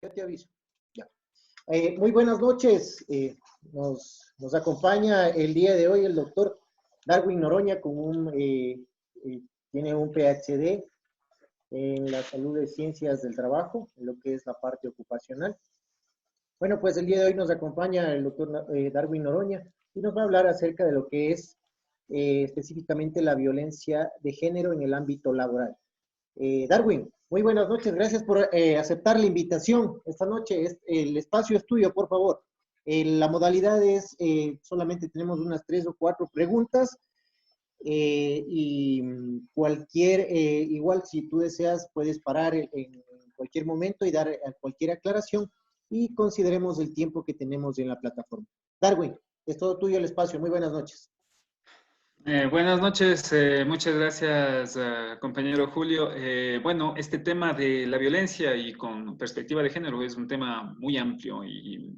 Ya te aviso. Ya. Muy buenas noches. Nos acompaña el día de hoy el doctor Darwin Noroña tiene un PhD en la salud de ciencias del trabajo, en lo que es la parte ocupacional. Bueno, pues el día de hoy nos acompaña el doctor Darwin Noroña y nos va a hablar acerca de lo que es específicamente la violencia de género en el ámbito laboral. Darwin, muy buenas noches, gracias por aceptar la invitación esta noche. El espacio es tuyo, por favor. La modalidad es, solamente tenemos unas 3 o 4 preguntas y igual si tú deseas, puedes parar en cualquier momento y dar cualquier aclaración y consideremos el tiempo que tenemos en la plataforma. Darwin, es todo tuyo el espacio. Muy buenas noches. Buenas noches, muchas gracias, compañero Julio. Bueno, este tema de la violencia y con perspectiva de género es un tema muy amplio y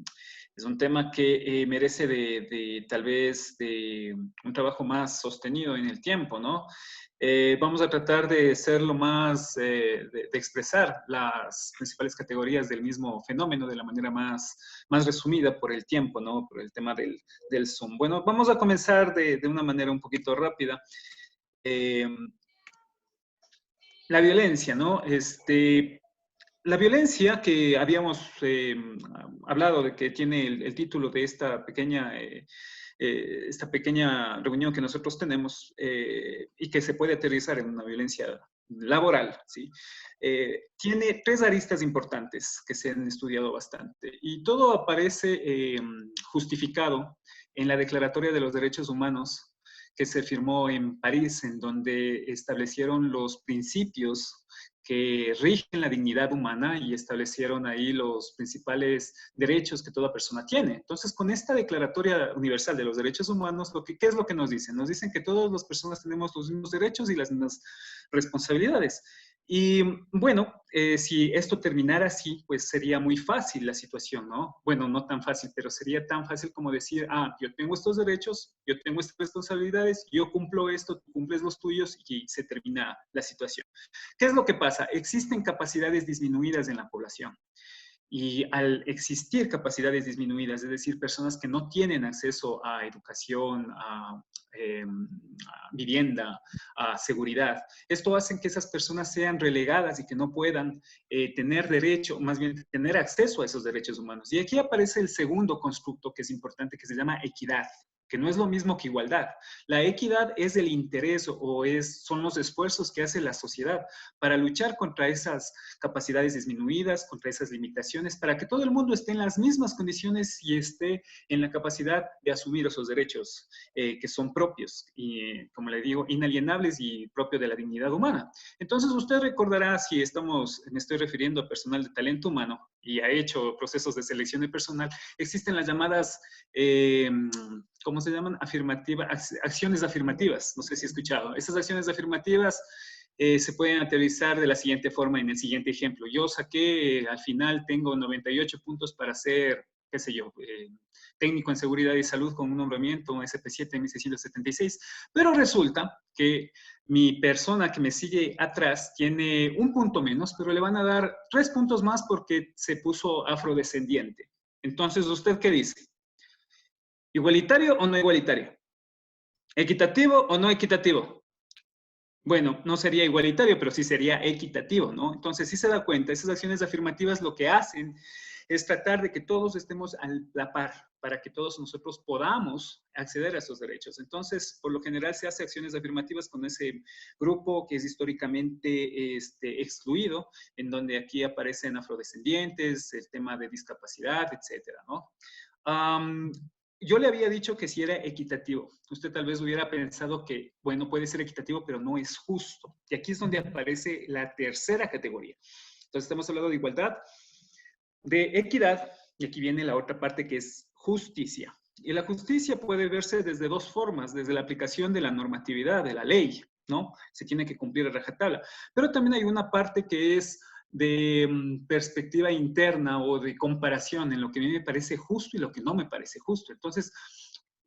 es un tema que merece tal vez de un trabajo más sostenido en el tiempo, ¿no? Vamos a tratar de ser lo más, de expresar las principales categorías del mismo fenómeno de la manera más resumida por el tiempo, ¿no? Por el tema del Zoom. Bueno, vamos a comenzar de una manera un poquito rápida. La violencia, ¿no? La violencia que habíamos hablado de que tiene el título de esta pequeña reunión que nosotros tenemos y que se puede aterrizar en una violencia laboral, ¿sí? Tiene 3 aristas importantes que se han estudiado bastante y todo aparece justificado en la Declaratoria de los Derechos Humanos que se firmó en París, en donde establecieron los principios que rigen la dignidad humana y establecieron ahí los principales derechos que toda persona tiene. Entonces, con esta Declaratoria Universal de los Derechos Humanos, ¿qué es lo que nos dicen? Nos dicen que todas las personas tenemos los mismos derechos y las mismas responsabilidades. Y bueno, si esto terminara así, pues sería muy fácil la situación, ¿no? Bueno, no tan fácil, pero sería tan fácil como decir, yo tengo estos derechos, yo tengo estas responsabilidades, yo cumplo esto, tú cumples los tuyos y se termina la situación. ¿Qué es lo que pasa? Existen capacidades disminuidas en la población. Y al existir capacidades disminuidas, es decir, personas que no tienen acceso a educación, a vivienda, a seguridad, esto hace que esas personas sean relegadas y que no puedan tener derecho, más bien tener acceso a esos derechos humanos. Y aquí aparece el segundo constructo que es importante, que se llama equidad, que no es lo mismo que igualdad. La equidad es el interés son los esfuerzos que hace la sociedad para luchar contra esas capacidades disminuidas, contra esas limitaciones, para que todo el mundo esté en las mismas condiciones y esté en la capacidad de asumir esos derechos que son propios y, como le digo, inalienables y propio de la dignidad humana. Entonces, usted recordará, si me estoy refiriendo a personal de talento humano y ha hecho procesos de selección de personal, existen las llamadas ¿cómo se llaman? Acciones afirmativas. No sé si he escuchado. Esas acciones afirmativas se pueden aterrizar de la siguiente forma en el siguiente ejemplo. Yo saqué, al final tengo 98 puntos para ser, qué sé yo, técnico en seguridad y salud con un nombramiento SP7 1676, pero resulta que mi persona que me sigue atrás tiene un punto menos, pero le van a dar 3 puntos más porque se puso afrodescendiente. Entonces, ¿usted qué dice? ¿Igualitario o no igualitario? ¿Equitativo o no equitativo? Bueno, no sería igualitario, pero sí sería equitativo, ¿no? Entonces, sí se da cuenta, esas acciones afirmativas lo que hacen es tratar de que todos estemos a la par, para que todos nosotros podamos acceder a esos derechos. Entonces, por lo general se hace acciones afirmativas con ese grupo que es históricamente excluido, en donde aquí aparecen afrodescendientes, el tema de discapacidad, etcétera, ¿no? Yo le había dicho que si era equitativo. Usted tal vez hubiera pensado que, bueno, puede ser equitativo, pero no es justo. Y aquí es donde aparece la tercera categoría. Entonces, estamos hablando de igualdad, de equidad, y aquí viene la otra parte que es justicia. Y la justicia puede verse desde 2 formas, desde la aplicación de la normatividad, de la ley, ¿no? Se tiene que cumplir a rajatabla. Pero también hay una parte que es de perspectiva interna o de comparación en lo que a mí me parece justo y lo que no me parece justo. Entonces,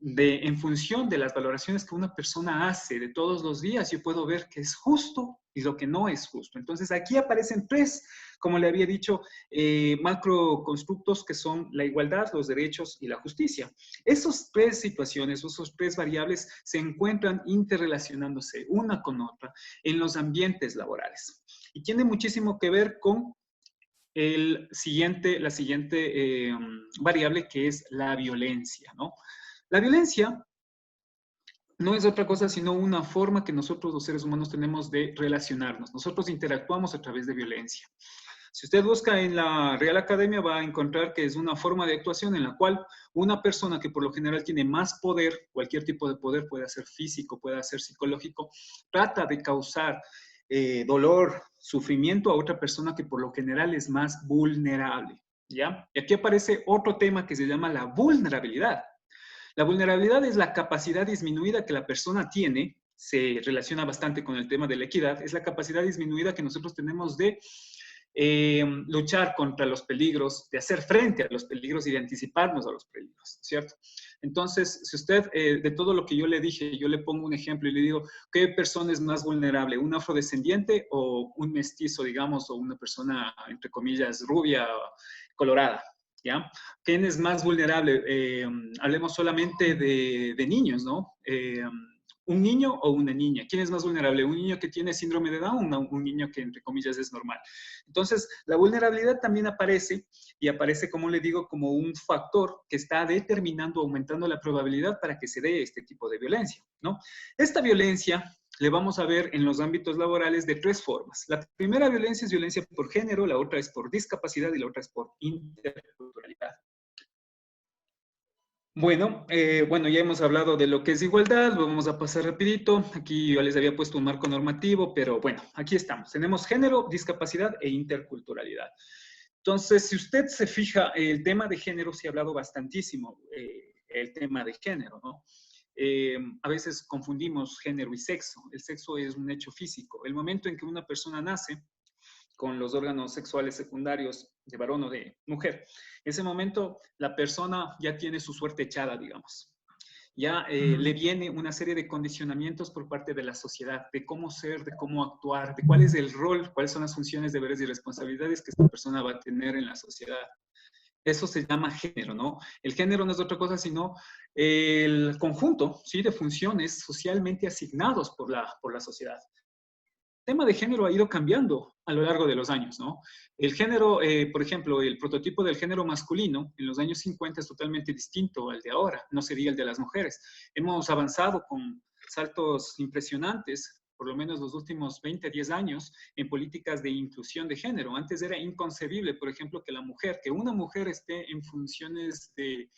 en función de las valoraciones que una persona hace de todos los días, yo puedo ver que es justo y lo que no es justo. Entonces, aquí aparecen tres, como le había dicho, macroconstructos que son la igualdad, los derechos y la justicia. Esas tres situaciones, esos tres variables se encuentran interrelacionándose una con otra en los ambientes laborales. Y tiene muchísimo que ver con la siguiente variable, que es la violencia, ¿no? La violencia no es otra cosa sino una forma que nosotros los seres humanos tenemos de relacionarnos. Nosotros interactuamos a través de violencia. Si usted busca en la Real Academia va a encontrar que es una forma de actuación en la cual una persona que por lo general tiene más poder, cualquier tipo de poder, puede ser físico, puede ser psicológico, trata de causar dolor, sufrimiento a otra persona que por lo general es más vulnerable, ¿ya? Y aquí aparece otro tema que se llama la vulnerabilidad. La vulnerabilidad es la capacidad disminuida que la persona tiene, se relaciona bastante con el tema de la equidad, es la capacidad disminuida que nosotros tenemos de luchar contra los peligros, de hacer frente a los peligros y de anticiparnos a los peligros, ¿cierto? Entonces, si usted, de todo lo que yo le dije, yo le pongo un ejemplo y le digo, ¿qué persona es más vulnerable? ¿Un afrodescendiente o un mestizo, digamos, o una persona, entre comillas, rubia, colorada? ¿Ya? ¿Quién es más vulnerable? Hablemos solamente de niños, ¿no? ¿Un niño o una niña? ¿Quién es más vulnerable? ¿Un niño que tiene síndrome de Down o un niño que, entre comillas, es normal? Entonces, la vulnerabilidad también aparece, y aparece, como le digo, como un factor que está determinando, aumentando la probabilidad para que se dé este tipo de violencia, ¿no? Esta violencia le vamos a ver en los ámbitos laborales de tres formas. La primera violencia es violencia por género, la otra es por discapacidad y la otra es por interculturalidad. Bueno, ya hemos hablado de lo que es igualdad, lo vamos a pasar rapidito. Aquí yo les había puesto un marco normativo, pero bueno, aquí estamos. Tenemos género, discapacidad e interculturalidad. Entonces, si usted se fija, el tema de género se ha hablado bastantísimo, el tema de género, ¿no? A veces confundimos género y sexo. El sexo es un hecho físico. El momento en que una persona nace con los órganos sexuales secundarios de varón o de mujer, en ese momento la persona ya tiene su suerte echada, digamos. Ya le viene una serie de condicionamientos por parte de la sociedad, de cómo ser, de cómo actuar, de cuál es el rol, cuáles son las funciones, deberes y responsabilidades que esta persona va a tener en la sociedad. Eso se llama género, ¿no? El género no es otra cosa sino el conjunto, ¿sí?, de funciones socialmente asignados por la sociedad. El tema de género ha ido cambiando a lo largo de los años, ¿no? El género, por ejemplo, el prototipo del género masculino en los años 50 es totalmente distinto al de ahora, no sería el de las mujeres. Hemos avanzado con saltos impresionantes, por lo menos los últimos 20, 10 años, en políticas de inclusión de género. Antes era inconcebible, por ejemplo, que una mujer esté en funciones de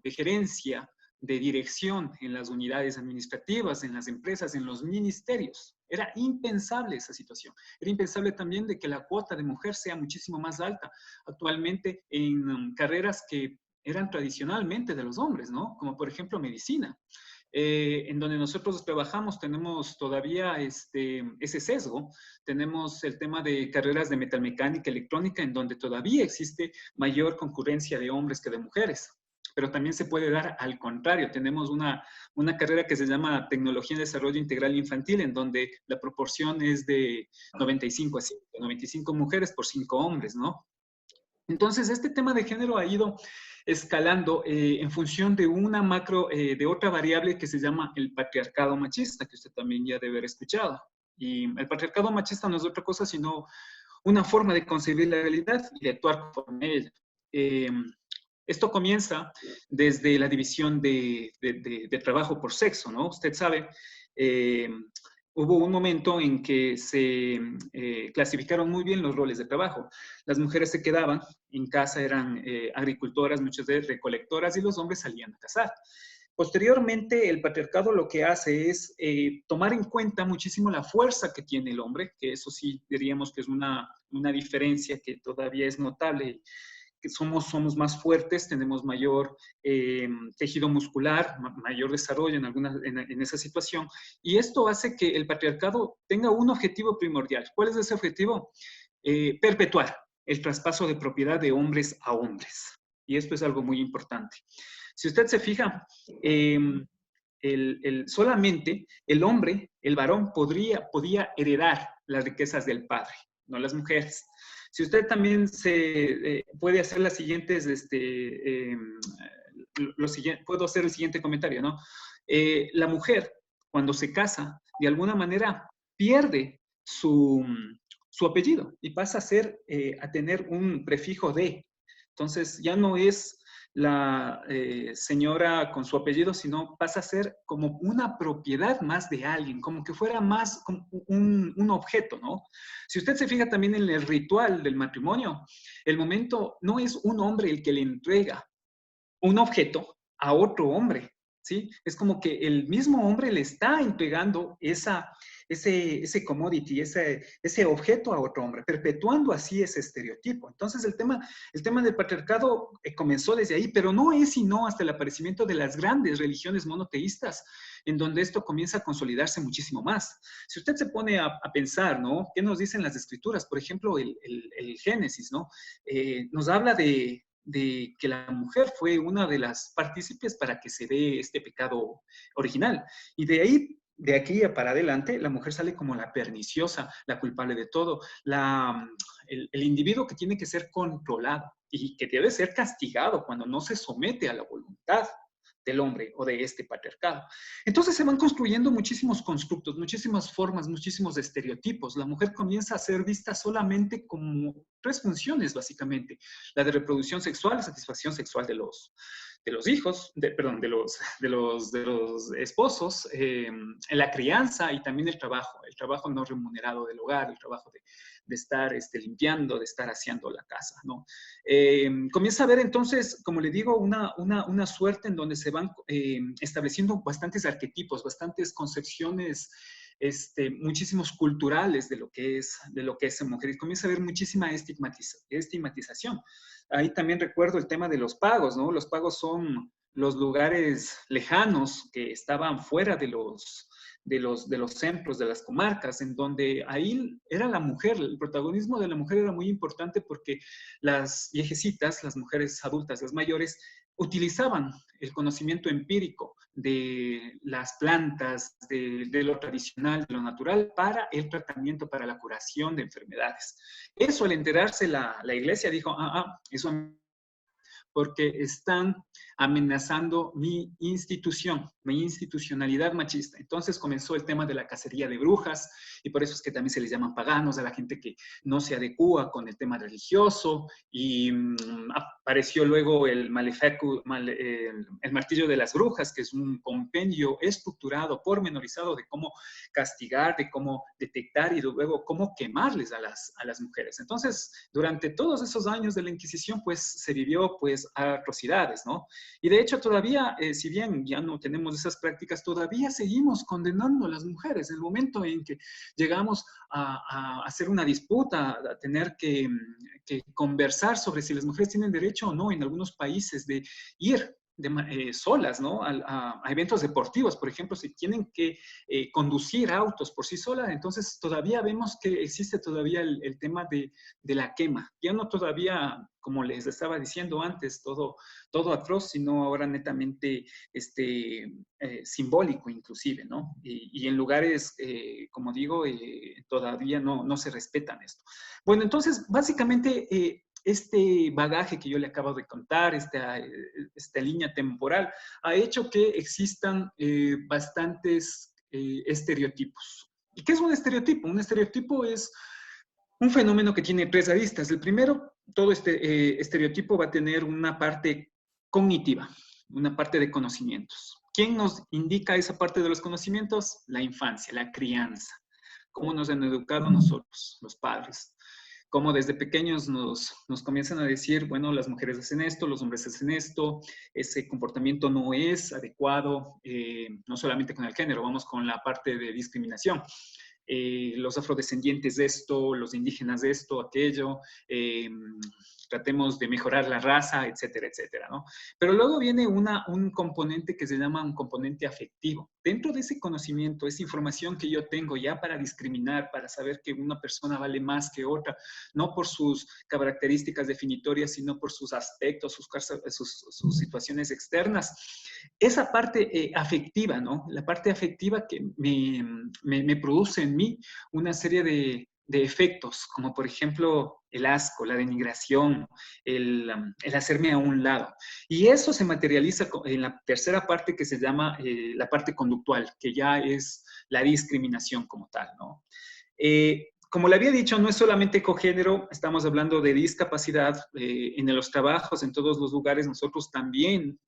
gerencia, de dirección en las unidades administrativas, en las empresas, en los ministerios. Era impensable esa situación. Era impensable también de que la cuota de mujer sea muchísimo más alta actualmente en carreras que eran tradicionalmente de los hombres, ¿no? Como por ejemplo medicina. En donde nosotros trabajamos tenemos todavía ese sesgo. Tenemos el tema de carreras de metalmecánica, electrónica, en donde todavía existe mayor concurrencia de hombres que de mujeres. Pero también se puede dar al contrario. Tenemos una carrera que se llama Tecnología en Desarrollo Integral Infantil, en donde la proporción es de 95 a 5, 95 mujeres por 5 hombres, ¿no? Entonces, este tema de género ha ido escalando en función de de otra variable que se llama el patriarcado machista, que usted también ya debe haber escuchado. Y el patriarcado machista no es otra cosa sino una forma de concebir la realidad y de actuar conforme a ella. Esto comienza desde la división de trabajo por sexo, ¿no? Usted sabe, hubo un momento en que se clasificaron muy bien los roles de trabajo. Las mujeres se quedaban en casa, eran agricultoras, muchas veces recolectoras, y los hombres salían a cazar. Posteriormente, el patriarcado lo que hace es tomar en cuenta muchísimo la fuerza que tiene el hombre, que eso sí diríamos que es una diferencia que todavía es notable, que somos más fuertes, tenemos mayor tejido muscular, mayor desarrollo en esa situación, y esto hace que el patriarcado tenga un objetivo primordial. ¿Cuál es ese objetivo? Perpetuar el traspaso de propiedad de hombres a hombres, y esto es algo muy importante. Si usted se fija, solamente el hombre, el varón, podía heredar las riquezas del padre, no las mujeres. Si usted también puede hacer las siguientes, puedo hacer el siguiente comentario, ¿no? La mujer, cuando se casa, de alguna manera pierde su apellido y pasa a tener un prefijo de. Entonces, ya no es la señora con su apellido, sino pasa a ser como una propiedad más de alguien, como que fuera más como un objeto, ¿no? Si usted se fija también en el ritual del matrimonio, el momento no es un hombre el que le entrega un objeto a otro hombre, ¿sí? Es como que el mismo hombre le está entregando ese commodity, ese objeto a otro hombre, perpetuando así ese estereotipo. Entonces el tema del patriarcado comenzó desde ahí, pero no es sino hasta el aparecimiento de las grandes religiones monoteístas, en donde esto comienza a consolidarse muchísimo más. Si usted se pone a pensar, ¿no? ¿Qué nos dicen las escrituras? Por ejemplo, el Génesis, ¿no? Nos habla de que la mujer fue una de las partícipes para que se dé este pecado original. Y de aquí para adelante, la mujer sale como la perniciosa, la culpable de todo, el individuo que tiene que ser controlado y que debe ser castigado cuando no se somete a la voluntad del hombre o de este patriarcado. Entonces se van construyendo muchísimos constructos, muchísimas formas, muchísimos estereotipos. La mujer comienza a ser vista solamente como tres funciones, básicamente. La de reproducción sexual, satisfacción sexual de los hijos, de los esposos, la crianza y también el trabajo no remunerado del hogar, el trabajo de estar limpiando, de estar aseando la casa, ¿no? Comienza a haber entonces, como le digo, una suerte en donde se van estableciendo bastantes arquetipos, bastantes concepciones, muchísimos culturales de lo que es mujer. Y comienza a haber muchísima estigmatización. Ahí también recuerdo el tema de los pagos, ¿no? Los pagos son los lugares lejanos que estaban fuera de los centros, de las comarcas, en donde ahí era la mujer, el protagonismo de la mujer era muy importante porque las viejecitas, las mujeres adultas, las mayores, utilizaban el conocimiento empírico de las plantas, de lo tradicional, de lo natural, para el tratamiento, para la curación de enfermedades. Eso al enterarse la iglesia dijo, eso porque están amenazando mi institucionalidad machista. Entonces comenzó el tema de la cacería de brujas y por eso es que también se les llaman paganos a la gente que no se adecúa con el tema religioso y apareció luego el martillo de las brujas, que es un compendio estructurado, pormenorizado de cómo castigar, de cómo detectar y luego cómo quemarles a las mujeres. Entonces, durante todos esos años de la Inquisición, pues se vivió pues atrocidades, ¿no? Y de hecho todavía, si bien ya no tenemos esas prácticas, todavía seguimos condenando a las mujeres. El momento en que llegamos a hacer una disputa, a tener que conversar sobre si las mujeres tienen derecho o no en algunos países de ir solas, ¿no? A eventos deportivos, por ejemplo, si tienen que conducir autos por sí solas, entonces todavía vemos que existe todavía el tema de la quema. Ya no todavía, como les estaba diciendo antes, todo atroz, sino ahora netamente simbólico inclusive, ¿no? Y en lugares, como digo, todavía no se respetan esto. Bueno, entonces, básicamente, este bagaje que yo le acabo de contar, esta línea temporal, ha hecho que existan bastantes estereotipos. ¿Y qué es un estereotipo? Un estereotipo es un fenómeno que tiene tres aristas. El primero, todo este estereotipo va a tener una parte cognitiva, una parte de conocimientos. ¿Quién nos indica esa parte de los conocimientos? La infancia, la crianza. ¿Cómo nos han educado nosotros, los padres? Cómo desde pequeños nos comienzan a decir, bueno, las mujeres hacen esto, los hombres hacen esto, ese comportamiento no es adecuado, no solamente con el género, vamos con la parte de discriminación. Los afrodescendientes de esto, los indígenas de esto, aquello, tratemos de mejorar la raza, etcétera, etcétera, ¿no? Pero luego viene un componente que se llama un componente afectivo. Dentro de ese conocimiento, esa información que yo tengo ya para discriminar, para saber que una persona vale más que otra, no por sus características definitorias, sino por sus aspectos, sus situaciones externas. Esa parte afectiva, ¿no? La parte afectiva que me produce en mí una serie de efectos, como por ejemplo el asco, la denigración, el hacerme a un lado. Y eso se materializa en la tercera parte que se llama la parte conductual, que ya es la discriminación como tal, ¿no? Como le había dicho, no es solamente cogénero, estamos hablando de discapacidad en los trabajos, en todos los lugares. Nosotros también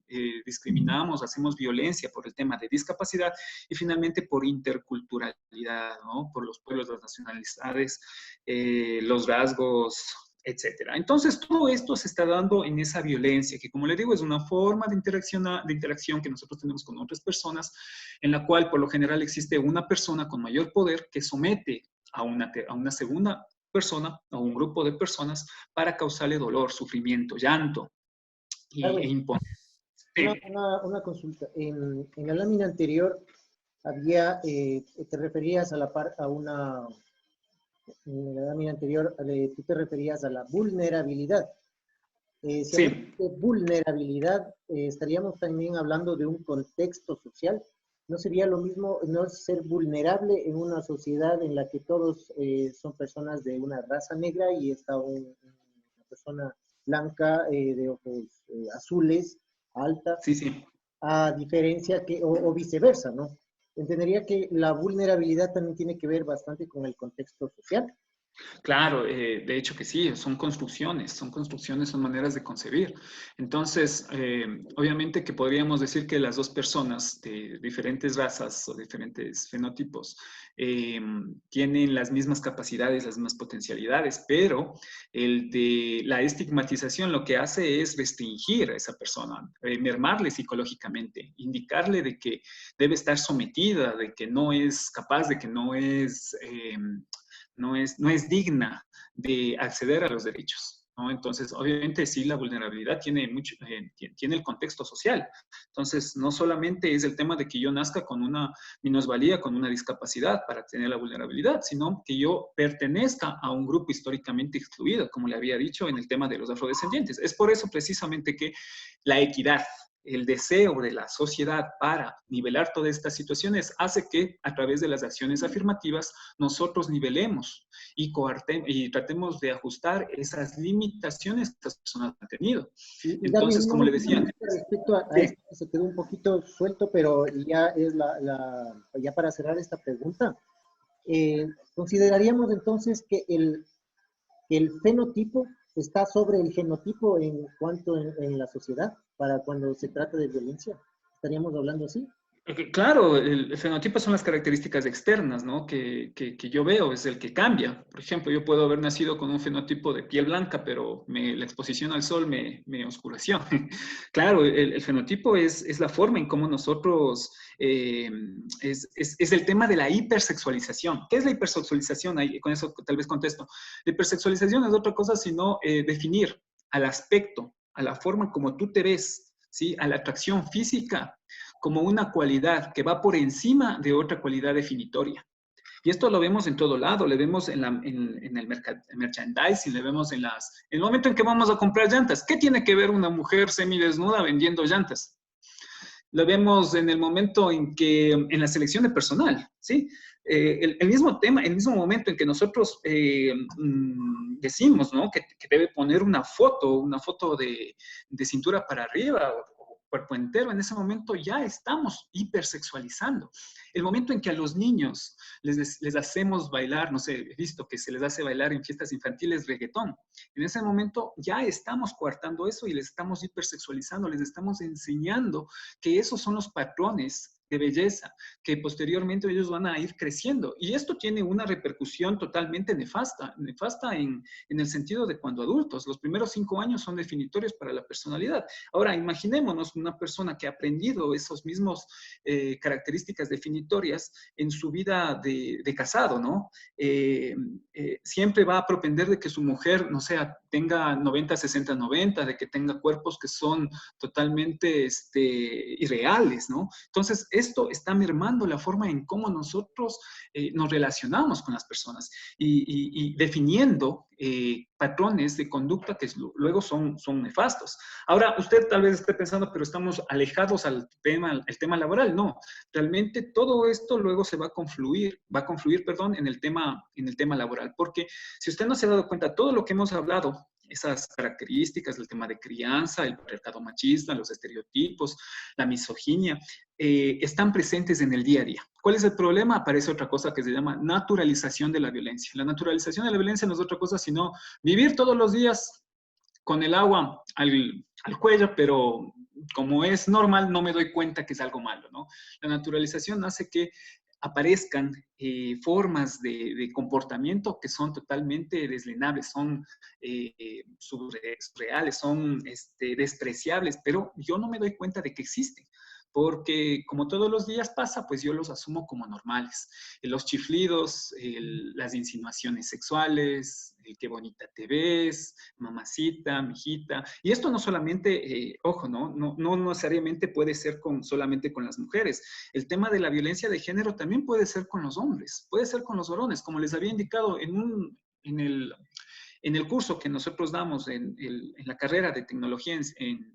discriminamos, hacemos violencia por el tema de discapacidad y finalmente por interculturalidad, ¿no? Por los pueblos, las nacionalidades, los rasgos, etcétera. Entonces, todo esto se está dando en esa violencia, que como le digo, es una forma de interacción que nosotros tenemos con otras personas, en la cual por lo general existe una persona con mayor poder que somete a una segunda persona, a un grupo de personas, para causarle dolor, sufrimiento, llanto e Darwin, imponer. una consulta. En la lámina anterior había, te referías a en la lámina anterior, tú te referías a la vulnerabilidad. Si hablamos Sí. de vulnerabilidad, estaríamos también hablando de un contexto social. ¿No sería lo mismo no ser vulnerable en una sociedad en la que todos son personas de una raza negra y está una persona blanca de ojos azules, alta, Sí, sí. a diferencia que, o viceversa, ¿no? Entendería que la vulnerabilidad también tiene que ver bastante con el contexto social. Claro, de hecho que sí, son construcciones, son maneras de concebir. Entonces, obviamente que podríamos decir que las dos personas de diferentes razas o diferentes fenotipos tienen las mismas capacidades, las mismas potencialidades, pero el de la estigmatización lo que hace es restringir a esa persona, mermarle psicológicamente, indicarle de que debe estar sometida, de que no es capaz, de que no es digna de acceder a los derechos, ¿no? Entonces, obviamente, sí, la vulnerabilidad tiene el contexto social. Entonces, no solamente es el tema de que yo nazca con una minusvalía, con una discapacidad para tener la vulnerabilidad, sino que yo pertenezca a un grupo históricamente excluido, como le había dicho en el tema de los afrodescendientes. Es por eso precisamente que la equidad, el deseo de la sociedad para nivelar todas estas situaciones hace que a través de las acciones afirmativas nosotros nivelemos y tratemos de ajustar esas limitaciones que estas personas han tenido. Y Darwin, Entonces, como le decía, respecto a sí. esto que se quedó un poquito suelto, pero ya es ya para cerrar esta pregunta, consideraríamos entonces que el fenotipo está sobre el genotipo en cuanto en la sociedad para cuando se trata de violencia. ¿Estaríamos hablando así? Claro, el fenotipo son las características externas, ¿no? Que yo veo, es el que cambia. Por ejemplo, yo puedo haber nacido con un fenotipo de piel blanca, pero la exposición al sol me oscureció. Claro, el fenotipo es la forma en cómo nosotros, es el tema de la hipersexualización. ¿Qué es la hipersexualización? Ahí, con eso tal vez contesto. La hipersexualización es otra cosa sino definir al aspecto, a la forma como tú te ves, ¿sí? A la atracción física como una cualidad que va por encima de otra cualidad definitoria. Y esto lo vemos en todo lado, le vemos en el merchandising, le vemos en el momento en que vamos a comprar llantas. ¿Qué tiene que ver una mujer semidesnuda vendiendo llantas? Lo vemos en el momento en la selección de personal, ¿sí? El mismo tema, el mismo momento en que nosotros decimos, ¿no? Que debe poner una foto de cintura para arriba o cuerpo entero, en ese momento ya estamos hipersexualizando. El momento en que a los niños les hacemos bailar, no sé, he visto que se les hace bailar en fiestas infantiles reggaetón. En ese momento ya estamos coartando eso y les estamos hipersexualizando, les estamos enseñando que esos son los patrones de belleza, que posteriormente ellos van a ir creciendo. Y esto tiene una repercusión totalmente nefasta en el sentido de cuando adultos. Los primeros 5 años son definitorios para la personalidad. Ahora, imaginémonos una persona que ha aprendido esos mismos características definitorias en su vida de casado, ¿no? Siempre va a propender de que su mujer, no sé, tenga 90, 60, 90, de que tenga cuerpos que son totalmente irreales, ¿no? Entonces, esto está mermando la forma en cómo nosotros nos relacionamos con las personas y definiendo patrones de conducta que luego son nefastos. Ahora, usted tal vez esté pensando, pero estamos alejados al tema, el tema laboral. No, realmente todo esto luego se va a confluir, perdón, en el tema laboral, porque si usted no se ha dado cuenta, todo lo que hemos hablado, esas características, el tema de crianza, el patriarcado machista, los estereotipos, la misoginia, están presentes en el día a día. ¿Cuál es el problema? Aparece otra cosa que se llama naturalización de la violencia. La naturalización de la violencia no es otra cosa sino vivir todos los días con el agua al cuello, pero como es normal, no me doy cuenta que es algo malo, ¿no? La naturalización hace que aparezcan formas de comportamiento que son totalmente deslenables, son surreales, son despreciables, pero yo no me doy cuenta de que existen. Porque como todos los días pasa, pues yo los asumo como normales. Los chiflidos, las insinuaciones sexuales, el qué bonita te ves, mamacita, mijita. Y esto no solamente, ojo, no necesariamente puede ser solamente con las mujeres. El tema de la violencia de género también puede ser con los hombres, puede ser con los varones. Como les había indicado en el curso que nosotros damos en la carrera de tecnología en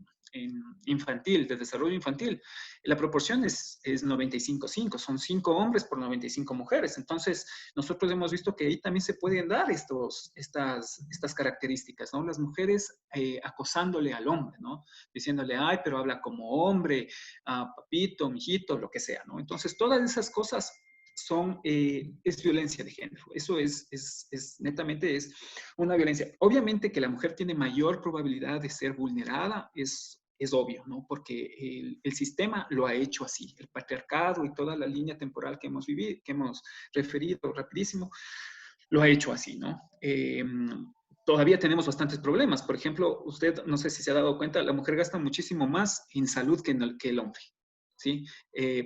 infantil, de desarrollo infantil, la proporción es 95-5, son 5 hombres por 95 mujeres. Entonces, nosotros hemos visto que ahí también se pueden dar estas características, ¿no? Las mujeres acosándole al hombre, ¿no? Diciéndole, ay, pero habla como hombre, papito, mijito, lo que sea, ¿no? Entonces, todas esas cosas es violencia de género. Eso netamente es una violencia. Obviamente que la mujer tiene mayor probabilidad de ser vulnerada, es obvio, ¿no? Porque el sistema lo ha hecho así. El patriarcado y toda la línea temporal que hemos vivido, que hemos referido rapidísimo, lo ha hecho así, ¿no? Todavía tenemos bastantes problemas. Por ejemplo, usted, no sé si se ha dado cuenta, la mujer gasta muchísimo más en salud que el hombre. ¿Sí?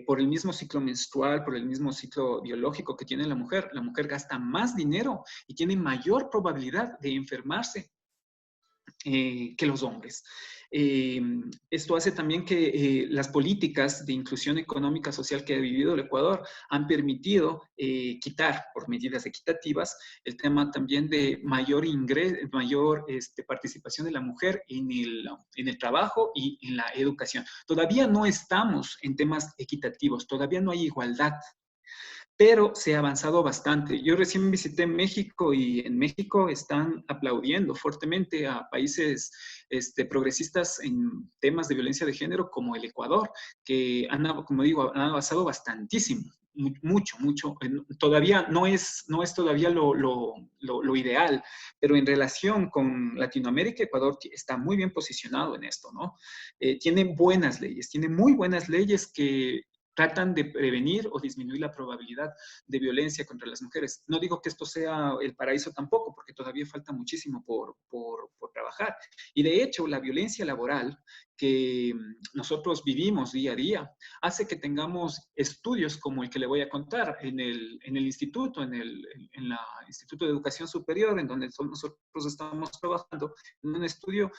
Por el mismo ciclo menstrual, por el mismo ciclo biológico que tiene la mujer gasta más dinero y tiene mayor probabilidad de enfermarse que los hombres. Esto hace también que las políticas de inclusión económica social que ha vivido el Ecuador han permitido quitar, por medidas equitativas, el tema también de mayor ingreso, mayor participación de la mujer en el trabajo y en la educación. Todavía no estamos en temas equitativos, todavía no hay igualdad, pero se ha avanzado bastante. Yo recién visité México y en México están aplaudiendo fuertemente a países progresistas en temas de violencia de género como el Ecuador, que como digo, han avanzado bastantísimo. Mucho. Todavía no es todavía lo ideal, pero en relación con Latinoamérica, Ecuador está muy bien posicionado en esto, ¿no? Tiene buenas leyes, tiene muy buenas leyes que tratan de prevenir o disminuir la probabilidad de violencia contra las mujeres. No digo que esto sea el paraíso tampoco, porque todavía falta muchísimo por trabajar. Y de hecho, la violencia laboral que nosotros vivimos día a día hace que tengamos estudios como el que le voy a contar en el instituto, en el Instituto de Educación Superior, en donde nosotros estamos trabajando. En un estudio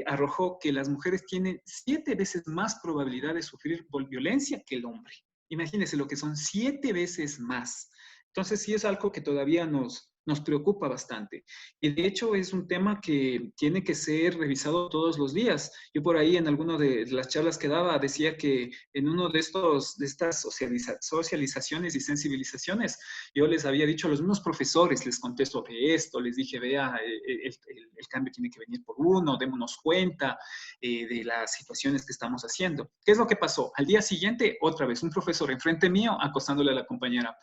arrojó que las mujeres tienen 7 veces más probabilidad de sufrir violencia que el hombre. Imagínense lo que son 7 veces más. Entonces sí es algo que todavía nos preocupa bastante. Y de hecho es un tema que tiene que ser revisado todos los días. Yo por ahí en alguna de las charlas que daba decía que en uno de estas socializaciones y sensibilizaciones, yo les había dicho a los mismos profesores, les conté sobre esto, les dije, vea, el cambio tiene que venir por uno, démonos cuenta de las situaciones que estamos haciendo. ¿Qué es lo que pasó? Al día siguiente, otra vez, un profesor enfrente mío acosándole a la compañera.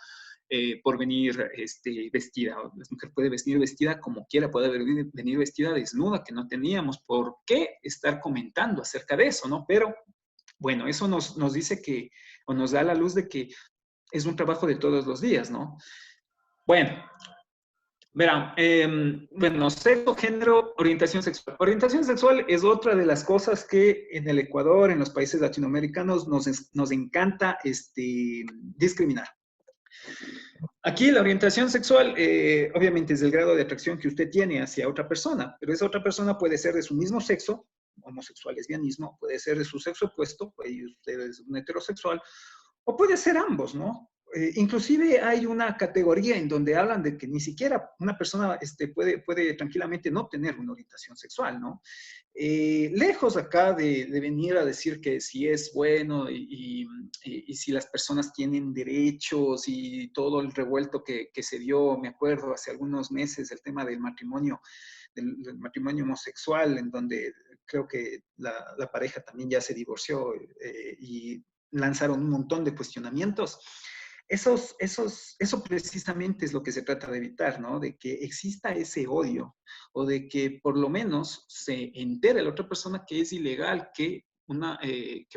Por venir vestida. La mujer puede venir vestida como quiera, puede venir vestida desnuda, que no teníamos por qué estar comentando acerca de eso, ¿no? Pero, bueno, eso nos dice que o nos da la luz de que es un trabajo de todos los días, ¿no? Bueno, verán, bueno, sexo, género, orientación sexual. Orientación sexual es otra de las cosas que en el Ecuador, en los países latinoamericanos, nos encanta discriminar. Aquí la orientación sexual, obviamente, es el grado de atracción que usted tiene hacia otra persona, pero esa otra persona puede ser de su mismo sexo, homosexual, lesbianismo, puede ser de su sexo opuesto, puede usted es un heterosexual, o puede ser ambos, ¿no? Inclusive hay una categoría en donde hablan de que ni siquiera una persona puede tranquilamente no tener una orientación sexual, ¿no? Lejos acá de venir a decir que si es bueno y si las personas tienen derechos y todo el revuelto que se dio, me acuerdo, hace algunos meses, el tema del matrimonio homosexual, en donde creo que la pareja también ya se divorció y lanzaron un montón de cuestionamientos. Eso precisamente es lo que se trata de evitar, ¿no? De que exista ese odio o de que por lo menos se entere la otra persona que es ilegal que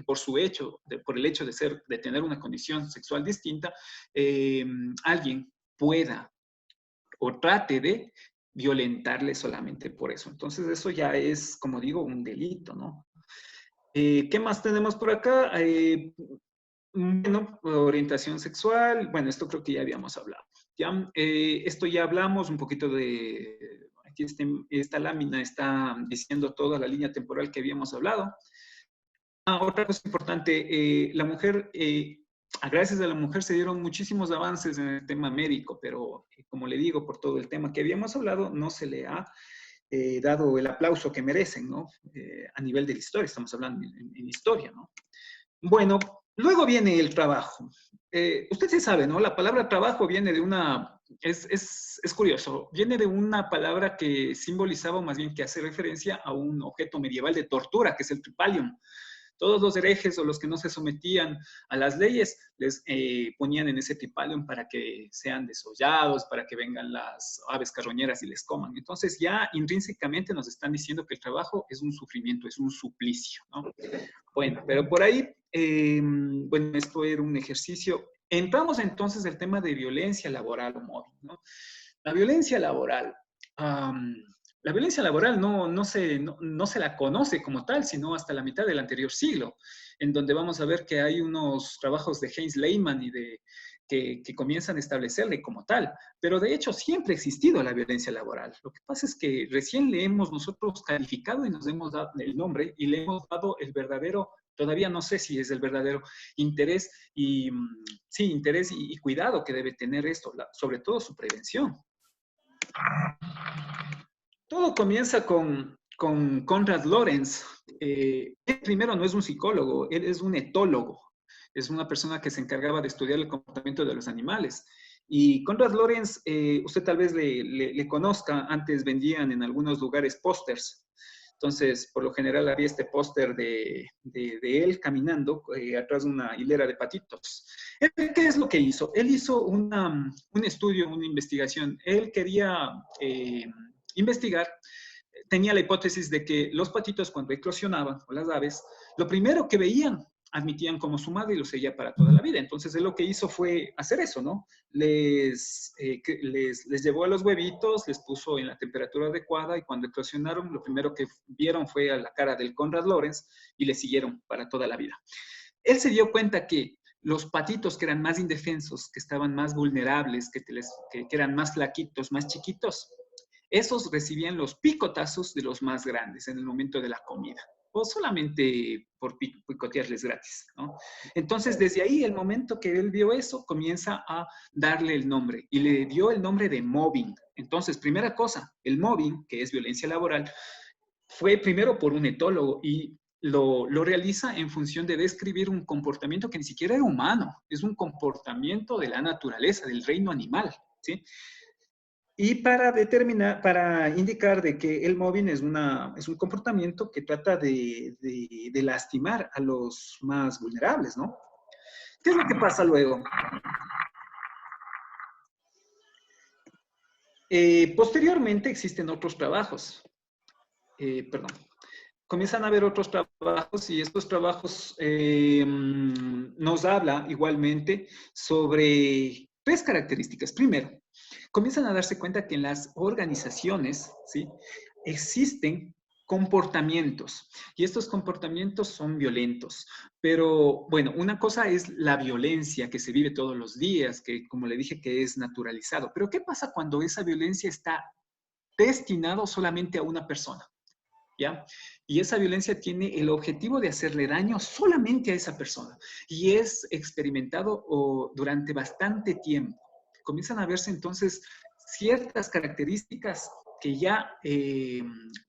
por su hecho, por el hecho de tener una condición sexual distinta, alguien pueda o trate de violentarle solamente por eso. Entonces eso ya es, como digo, un delito, ¿no? ¿Qué más tenemos por acá? Bueno, orientación sexual, bueno, esto creo que ya habíamos hablado. ¿Ya? Esto ya hablamos un poquito de, aquí esta lámina está diciendo toda la línea temporal que habíamos hablado. Otra cosa importante, la mujer, gracias a la mujer se dieron muchísimos avances en el tema médico, pero como le digo, por todo el tema que habíamos hablado, no se le ha dado el aplauso que merecen, ¿no? A nivel de la historia, estamos hablando en historia, ¿no? Bueno, luego viene el trabajo. Usted sí sabe, ¿no? La palabra trabajo viene de es curioso, viene de una palabra que simbolizaba, o más bien que hace referencia a un objeto medieval de tortura, que es el tripalium. Todos los herejes o los que no se sometían a las leyes les ponían en ese tripalium para que sean desollados, para que vengan las aves carroñeras y les coman. Entonces ya intrínsecamente nos están diciendo que el trabajo es un sufrimiento, es un suplicio, ¿no? Bueno, pero por ahí, bueno, esto era un ejercicio. Entramos entonces al tema de violencia laboral o móvil, ¿no? La violencia laboral. La violencia laboral no se la conoce como tal, sino hasta la mitad del anterior siglo, en donde vamos a ver que hay unos trabajos de Heinz Lehmann que comienzan a establecerle como tal. Pero de hecho siempre ha existido la violencia laboral. Lo que pasa es que recién le hemos nosotros calificado y nos hemos dado el nombre y le hemos dado el verdadero, todavía no sé si es el verdadero interés interés y cuidado que debe tener esto, sobre todo su prevención. Todo comienza con Konrad Lorenz. Él primero no es un psicólogo, él es un etólogo. Es una persona que se encargaba de estudiar el comportamiento de los animales. Y Konrad Lorenz, usted tal vez le conozca, antes vendían en algunos lugares pósters. Entonces, por lo general había este póster de él caminando atrás de una hilera de patitos. ¿Qué es lo que hizo? Él hizo un estudio, una investigación. Él quería investigar, tenía la hipótesis de que los patitos cuando eclosionaban, o las aves, lo primero que veían admitían como su madre y lo seguía para toda la vida. Entonces él lo que hizo fue hacer eso, ¿no? Les llevó a los huevitos, les puso en la temperatura adecuada y cuando eclosionaron, lo primero que vieron fue a la cara del Konrad Lorenz y le siguieron para toda la vida. Él se dio cuenta que los patitos que eran más indefensos, que estaban más vulnerables, que eran más flaquitos, más chiquitos, esos recibían los picotazos de los más grandes en el momento de la comida, o solamente por picotearles gratis, ¿no? Entonces, desde ahí, el momento que él vio eso, comienza a darle el nombre, y le dio el nombre de mobbing. Entonces, primera cosa, el mobbing, que es violencia laboral, fue primero por un etólogo, y lo realiza en función de describir un comportamiento que ni siquiera era humano, es un comportamiento de la naturaleza, del reino animal, ¿sí? Y para indicar de que el mobbing es un comportamiento que trata de lastimar a los más vulnerables, ¿no? ¿Qué es lo que pasa luego? Posteriormente existen otros trabajos. Perdón. comienzan a haber otros trabajos y estos trabajos nos habla igualmente sobre tres características. Primero, comienzan a darse cuenta que en las organizaciones, ¿sí?, existen comportamientos y estos comportamientos son violentos. Pero bueno, una cosa es la violencia que se vive todos los días, que como le dije que es naturalizado. Pero ¿qué pasa cuando esa violencia está destinado solamente a una persona? ¿Ya? Y esa violencia tiene el objetivo de hacerle daño solamente a esa persona. Y es experimentado durante bastante tiempo. Comienzan a verse entonces ciertas características que ya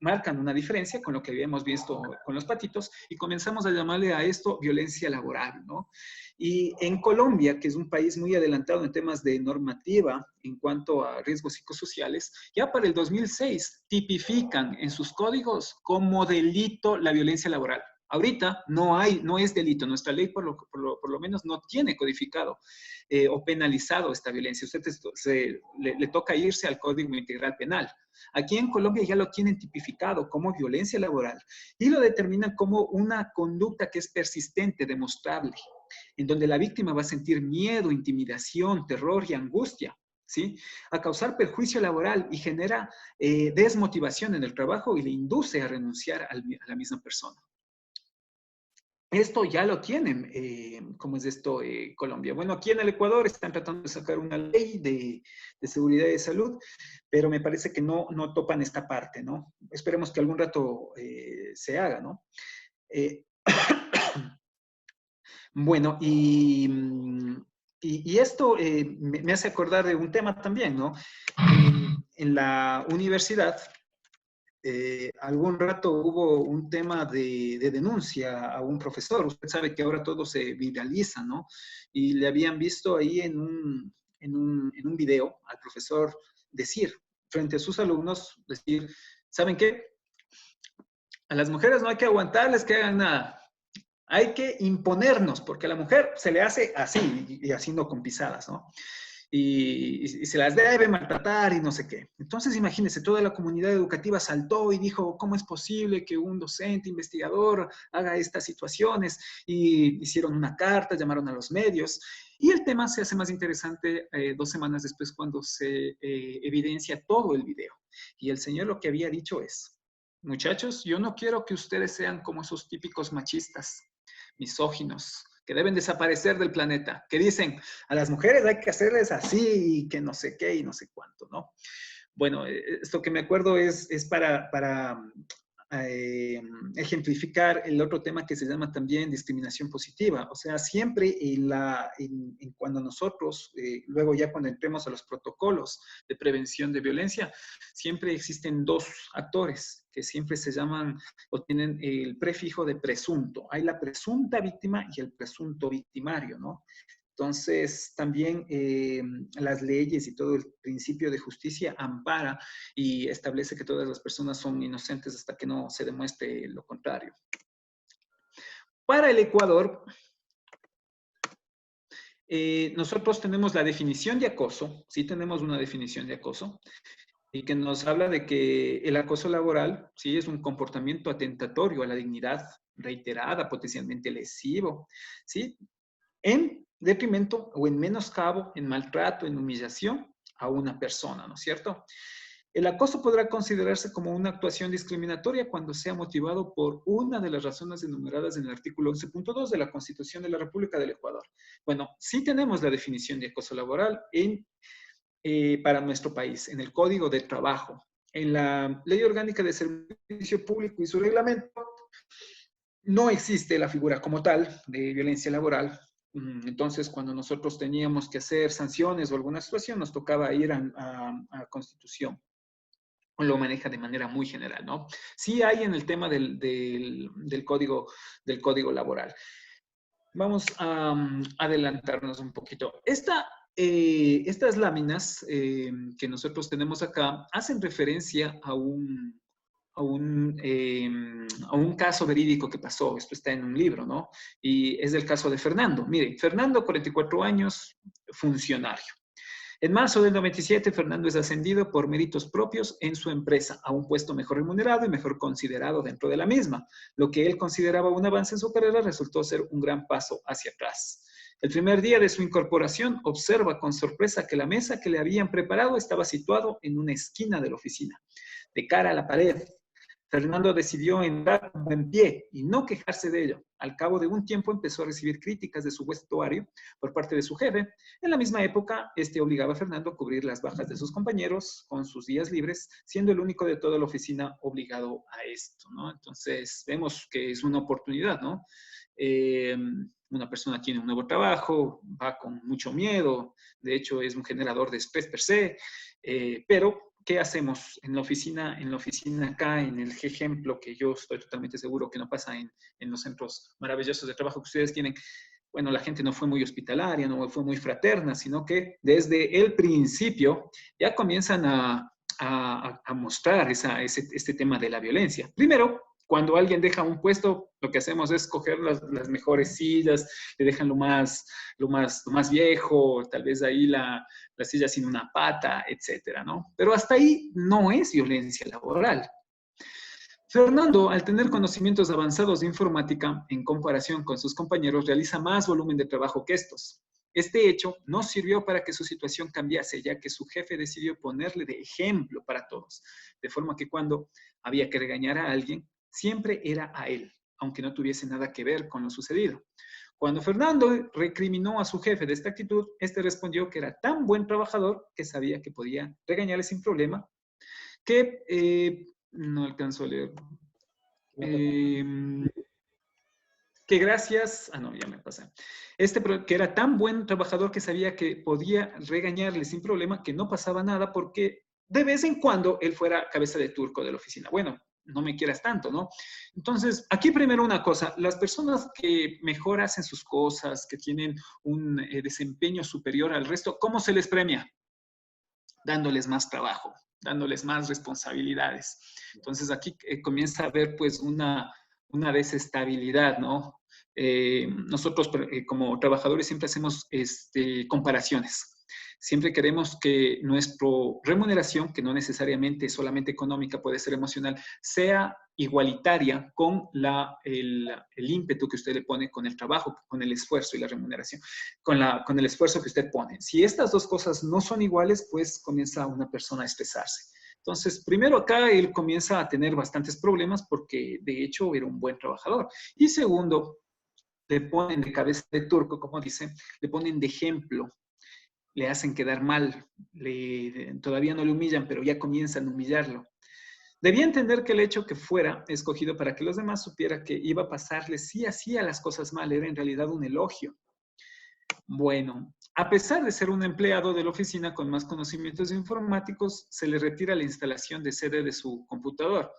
marcan una diferencia con lo que habíamos visto con los patitos y comenzamos a llamarle a esto violencia laboral, ¿no? Y en Colombia, que es un país muy adelantado en temas de normativa en cuanto a riesgos psicosociales, ya para el 2006 tipifican en sus códigos como delito la violencia laboral. Ahorita no es delito. Nuestra ley por lo menos no tiene codificado o penalizado esta violencia. Usted le toca irse al Código Integral Penal. Aquí en Colombia ya lo tienen tipificado como violencia laboral y lo determinan como una conducta que es persistente, demostrable, en donde la víctima va a sentir miedo, intimidación, terror y angustia, ¿sí?, a causar perjuicio laboral y genera desmotivación en el trabajo y le induce a renunciar a la misma persona. Esto ya lo tienen, ¿cómo es esto, Colombia? Bueno, aquí en el Ecuador están tratando de sacar una ley de seguridad y de salud, pero me parece que no topan esta parte, ¿no? Esperemos que algún rato se haga, ¿no? Bueno, y esto me hace acordar de un tema también, ¿no? En la universidad, algún rato hubo un tema de denuncia a un profesor. Usted sabe que ahora todo se viraliza, ¿no? Y le habían visto ahí en un video al profesor decir, frente a sus alumnos, decir, ¿saben qué? A las mujeres no hay que aguantarles que hagan nada. Hay que imponernos, porque a la mujer se le hace así, y haciendo con pisadas, ¿no? Y se las debe maltratar y no sé qué. Entonces, imagínense, toda la comunidad educativa saltó y dijo, ¿cómo es posible que un docente, investigador, haga estas situaciones? Y hicieron una carta, llamaron a los medios. Y el tema se hace más interesante 2 semanas después cuando se evidencia todo el video. Y el señor lo que había dicho es, muchachos, yo no quiero que ustedes sean como esos típicos machistas, misóginos, que deben desaparecer del planeta, que dicen, a las mujeres hay que hacerles así y que no sé qué y no sé cuánto, ¿no? Bueno, esto que me acuerdo es para ejemplificar el otro tema que se llama también discriminación positiva. O sea, siempre cuando nosotros, luego ya cuando entremos a los protocolos de prevención de violencia, siempre existen 2 actores que siempre se llaman o tienen el prefijo de presunto. Hay la presunta víctima y el presunto victimario, ¿no? Entonces, también las leyes y todo el principio de justicia ampara y establece que todas las personas son inocentes hasta que no se demuestre lo contrario. Para el Ecuador, nosotros tenemos la definición de acoso, sí tenemos una definición de acoso, y que nos habla de que el acoso laboral, sí, es un comportamiento atentatorio a la dignidad, reiterada, potencialmente lesivo, sí, en detrimento o en menoscabo, en maltrato, en humillación a una persona, ¿no es cierto? El acoso podrá considerarse como una actuación discriminatoria cuando sea motivado por una de las razones enumeradas en el artículo 11.2 de la Constitución de la República del Ecuador. Bueno, sí tenemos la definición de acoso laboral para nuestro país, en el Código de Trabajo, en la Ley Orgánica de Servicio Público y su reglamento. No existe la figura como tal de violencia laboral. Entonces, cuando nosotros teníamos que hacer sanciones o alguna situación, nos tocaba ir a Constitución. Lo maneja de manera muy general, ¿no? Sí hay en el tema del código laboral. Vamos a adelantarnos un poquito. Estas láminas que nosotros tenemos acá hacen referencia a un caso verídico que pasó. Esto está en un libro, ¿no? Y es el caso de Fernando. Mire, Fernando, 44 años, funcionario. En marzo del 97, Fernando es ascendido por méritos propios en su empresa a un puesto mejor remunerado y mejor considerado dentro de la misma. Lo que él consideraba un avance en su carrera resultó ser un gran paso hacia atrás. El primer día de su incorporación, observa con sorpresa que la mesa que le habían preparado estaba situado en una esquina de la oficina, de cara a la pared. Fernando decidió entrar con buen pie y no quejarse de ello. Al cabo de un tiempo empezó a recibir críticas de su vestuario por parte de su jefe. En la misma época, este obligaba a Fernando a cubrir las bajas de sus compañeros con sus días libres, siendo el único de toda la oficina obligado a esto, ¿no? Entonces, vemos que es una oportunidad, ¿no? Una persona tiene un nuevo trabajo, va con mucho miedo, de hecho es un generador de estrés per se, pero ¿qué hacemos en la oficina acá, en el ejemplo que yo estoy totalmente seguro que no pasa en los centros maravillosos de trabajo que ustedes tienen? Bueno, la gente no fue muy hospitalaria, no fue muy fraterna, sino que desde el principio ya comienzan a mostrar este tema de la violencia. Primero, cuando alguien deja un puesto, lo que hacemos es coger las mejores sillas, le dejan lo más viejo, tal vez ahí la silla sin una pata, etcétera, ¿no? Pero hasta ahí no es violencia laboral. Fernando, al tener conocimientos avanzados de informática, en comparación con sus compañeros, realiza más volumen de trabajo que estos. Este hecho no sirvió para que su situación cambiase, ya que su jefe decidió ponerle de ejemplo para todos, de forma que cuando había que regañar a alguien, siempre era a él, aunque no tuviese nada que ver con lo sucedido. Cuando Fernando recriminó a su jefe de esta actitud, este respondió que era tan buen trabajador que sabía que podía regañarle sin problema, que no alcanzó a leer. Que gracias, no, ya me pasé. Que era tan buen trabajador que sabía que podía regañarle sin problema, que no pasaba nada porque de vez en cuando él fuera cabeza de turco de la oficina. Bueno, no me quieras tanto, ¿no? Entonces, aquí primero una cosa, las personas que mejor hacen sus cosas, que tienen un desempeño superior al resto, ¿cómo se les premia? Dándoles más trabajo, dándoles más responsabilidades. Entonces, aquí comienza a haber pues una desestabilidad, ¿no? Nosotros como trabajadores siempre hacemos comparaciones. Siempre queremos que nuestra remuneración, que no necesariamente es solamente económica, puede ser emocional, sea igualitaria con el ímpetu que usted le pone con el trabajo, con el esfuerzo y la remuneración, con el esfuerzo que usted pone. Si estas dos cosas no son iguales, pues comienza una persona a estresarse. Entonces, primero acá él comienza a tener bastantes problemas porque de hecho era un buen trabajador. Y segundo, le ponen de cabeza de turco, como dicen, le ponen de ejemplo, le hacen quedar mal, todavía no le humillan, pero ya comienzan a humillarlo. Debía entender que el hecho que fuera escogido para que los demás supiera que iba a pasarle si hacía las cosas mal era en realidad un elogio. Bueno, a pesar de ser un empleado de la oficina con más conocimientos informáticos, se le retira la instalación de CD de su computador.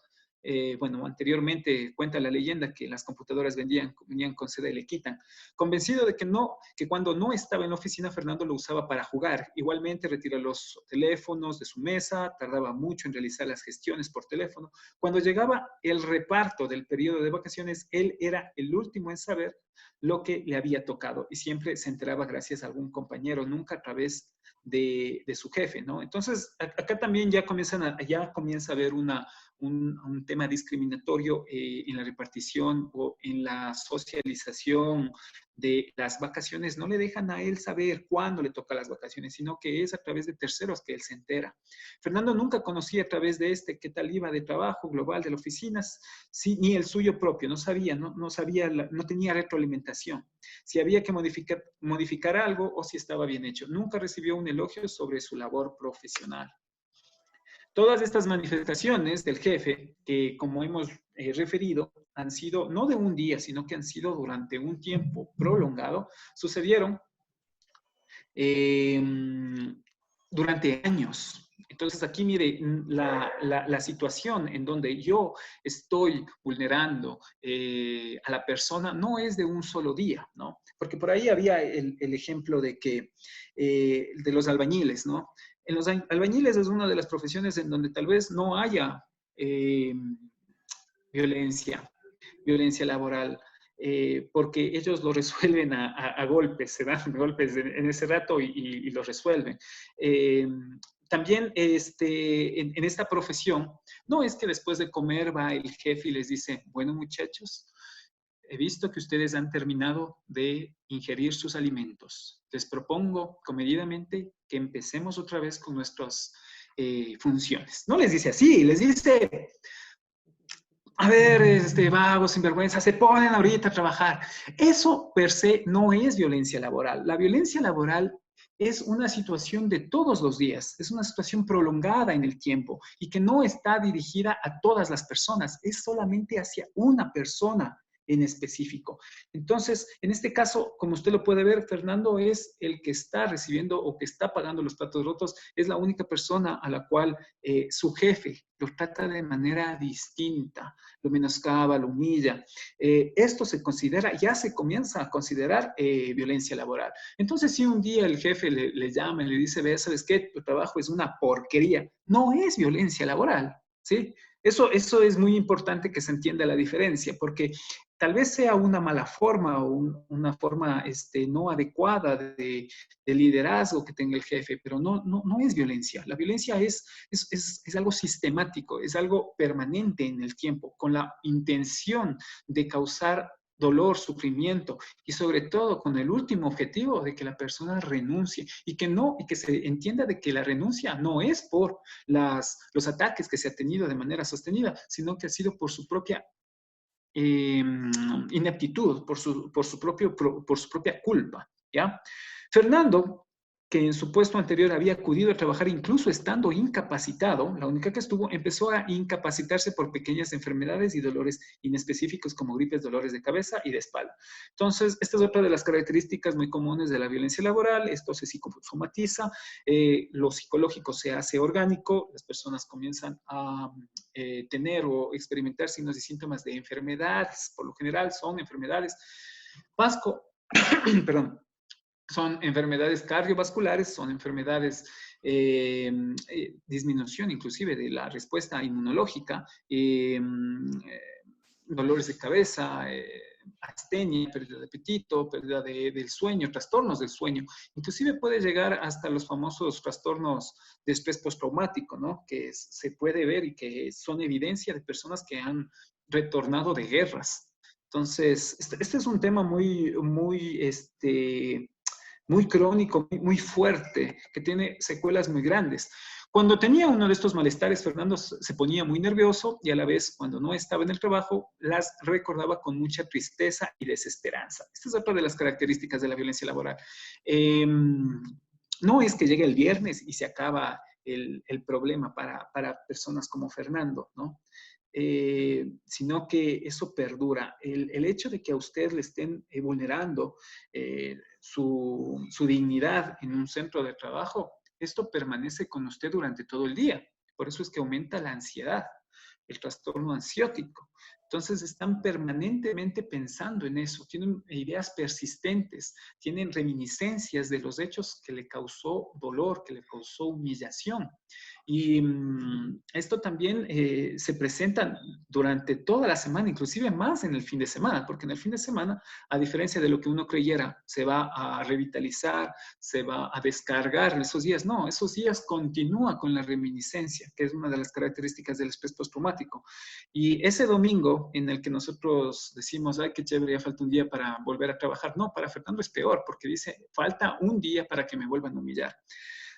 Bueno, anteriormente cuenta la leyenda que las computadoras venían con CD y le quitan. Convencido de que cuando no estaba en la oficina, Fernando lo usaba para jugar. Igualmente retira los teléfonos de su mesa, tardaba mucho en realizar las gestiones por teléfono. Cuando llegaba el reparto del periodo de vacaciones, él era el último en saber lo que le había tocado y siempre se enteraba gracias a algún compañero, nunca a través de su jefe, ¿no? Entonces, acá también ya comienza a haber un tema discriminatorio en la repartición o en la socialización de las vacaciones. No le dejan a él saber cuándo le toca las vacaciones, sino que es a través de terceros que él se entera. Fernando nunca conocía a través de qué tal iba de trabajo global de las oficinas, sí, ni el suyo propio, no sabía, no tenía retroalimentación. Si había que modificar algo o si estaba bien hecho. Nunca recibió un elogio sobre su labor profesional. Todas estas manifestaciones del jefe, que como hemos referido, han sido no de un día, sino que han sido durante un tiempo prolongado, sucedieron durante años. Entonces aquí mire la situación en donde yo estoy vulnerando a la persona no es de un solo día, ¿no? Porque por ahí había el ejemplo de los albañiles, ¿no? En los albañiles es una de las profesiones en donde tal vez no haya violencia laboral. porque ellos lo resuelven a golpes, se dan golpes en ese rato y lo resuelven. También en esta profesión, no es que después de comer va el jefe y les dice, bueno muchachos, he visto que ustedes han terminado de ingerir sus alimentos. Les propongo comedidamente que empecemos otra vez con nuestras funciones. No les dice así, les dice, a ver, vagos, sinvergüenza, se ponen ahorita a trabajar. Eso per se no es violencia laboral. La violencia laboral es una situación de todos los días, es una situación prolongada en el tiempo y que no está dirigida a todas las personas, es solamente hacia una persona en específico. Entonces, en este caso, como usted lo puede ver, Fernando es el que está recibiendo o que está pagando los platos rotos, es la única persona a la cual su jefe lo trata de manera distinta, lo menoscaba, lo humilla. Esto se considera, ya se comienza a considerar violencia laboral. Entonces, si un día el jefe le llama y le dice, ve, ¿sabes qué? Tu trabajo es una porquería. No es violencia laboral, ¿sí? Eso es muy importante que se entienda la diferencia, porque tal vez sea una mala forma o una forma no adecuada de liderazgo que tenga el jefe, pero no es violencia. La violencia es algo sistemático, es algo permanente en el tiempo, con la intención de causar dolor, sufrimiento y sobre todo con el último objetivo de que la persona renuncie y que se entienda de que la renuncia no es por los ataques que se ha tenido de manera sostenida, sino que ha sido por su propia ineptitud, por su propia culpa, ¿ya? Fernando, que en su puesto anterior había acudido a trabajar incluso estando incapacitado, la única que estuvo, empezó a incapacitarse por pequeñas enfermedades y dolores inespecíficos como gripes, dolores de cabeza y de espalda. Entonces, esta es otra de las características muy comunes de la violencia laboral. Esto se psicosomatiza, lo psicológico se hace orgánico, las personas comienzan a tener o experimentar signos y síntomas de enfermedades, por lo general son enfermedades perdón, son enfermedades cardiovasculares, son enfermedades, disminución inclusive de la respuesta inmunológica, dolores de cabeza, astenia, pérdida de apetito, pérdida del sueño, trastornos del sueño. Inclusive puede llegar hasta los famosos trastornos de estrés postraumático, ¿no? Que se puede ver y que son evidencia de personas que han retornado de guerras. Entonces, este es un tema muy crónico, muy fuerte, que tiene secuelas muy grandes. Cuando tenía uno de estos malestares, Fernando se ponía muy nervioso y a la vez, cuando no estaba en el trabajo, las recordaba con mucha tristeza y desesperanza. Esta es otra de las características de la violencia laboral. No es que llegue el viernes y se acaba el problema para personas como Fernando, ¿no? Sino que eso perdura. El hecho de que a usted le estén vulnerando su dignidad en un centro de trabajo, esto permanece con usted durante todo el día. Por eso es que aumenta la ansiedad, el trastorno ansiótico. Entonces están permanentemente pensando en eso, tienen ideas persistentes, tienen reminiscencias de los hechos que le causó dolor, que le causó humillación. Y esto también se presenta durante toda la semana, inclusive más en el fin de semana, porque en el fin de semana, a diferencia de lo que uno creyera, se va a revitalizar, se va a descargar en esos días. No, esos días continúa con la reminiscencia, que es una de las características del estrés postraumático. Y ese domingo en el que nosotros decimos, ay, qué chévere, ya falta un día para volver a trabajar. No, para Fernando es peor, porque dice, falta un día para que me vuelvan a humillar.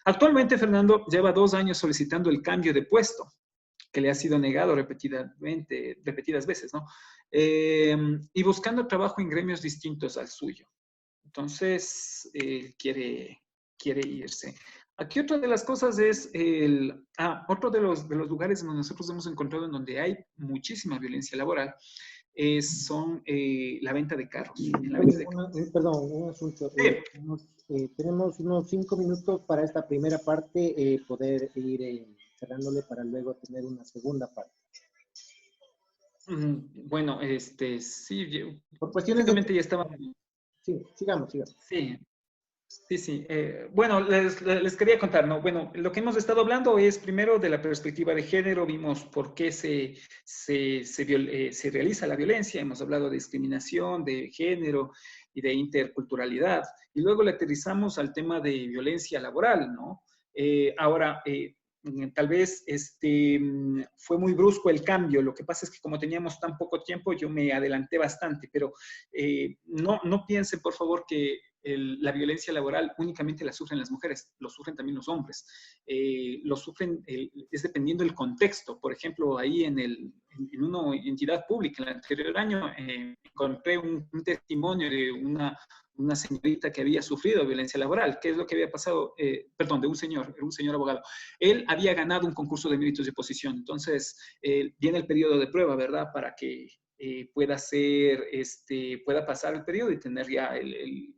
Actualmente, Fernando lleva 2 años solicitando el cambio de puesto, que le ha sido negado repetidas veces, ¿no? Y buscando trabajo en gremios distintos al suyo. Entonces, quiere irse. Aquí otra de las cosas es otro de los lugares donde nosotros hemos encontrado en donde hay muchísima violencia laboral, son la venta de carros. Perdón, un asunto. Tenemos unos 5 minutos para esta primera parte, poder ir cerrándole para luego tener una segunda parte. Bueno, sí, por cuestiones de... ya estaba. Sí, sigamos. Sí. Sí, sí. Bueno, les quería contar, ¿no? Bueno, lo que hemos estado hablando es primero de la perspectiva de género, vimos por qué se realiza la violencia, hemos hablado de discriminación, de género y de interculturalidad, y luego le aterrizamos al tema de violencia laboral, ¿no? Ahora, tal vez fue muy brusco el cambio, lo que pasa es que como teníamos tan poco tiempo, yo me adelanté bastante, pero no piensen, por favor, que la violencia laboral únicamente la sufren las mujeres, lo sufren también los hombres. Lo sufren, es dependiendo del contexto. Por ejemplo, ahí en una entidad pública, el anterior año, encontré un testimonio de una señorita que había sufrido violencia laboral. ¿Qué es lo que había pasado? Perdón, de era un señor abogado. Él había ganado un concurso de méritos de oposición. Entonces, viene el periodo de prueba, ¿verdad? Para que pueda pasar el periodo y tener ya el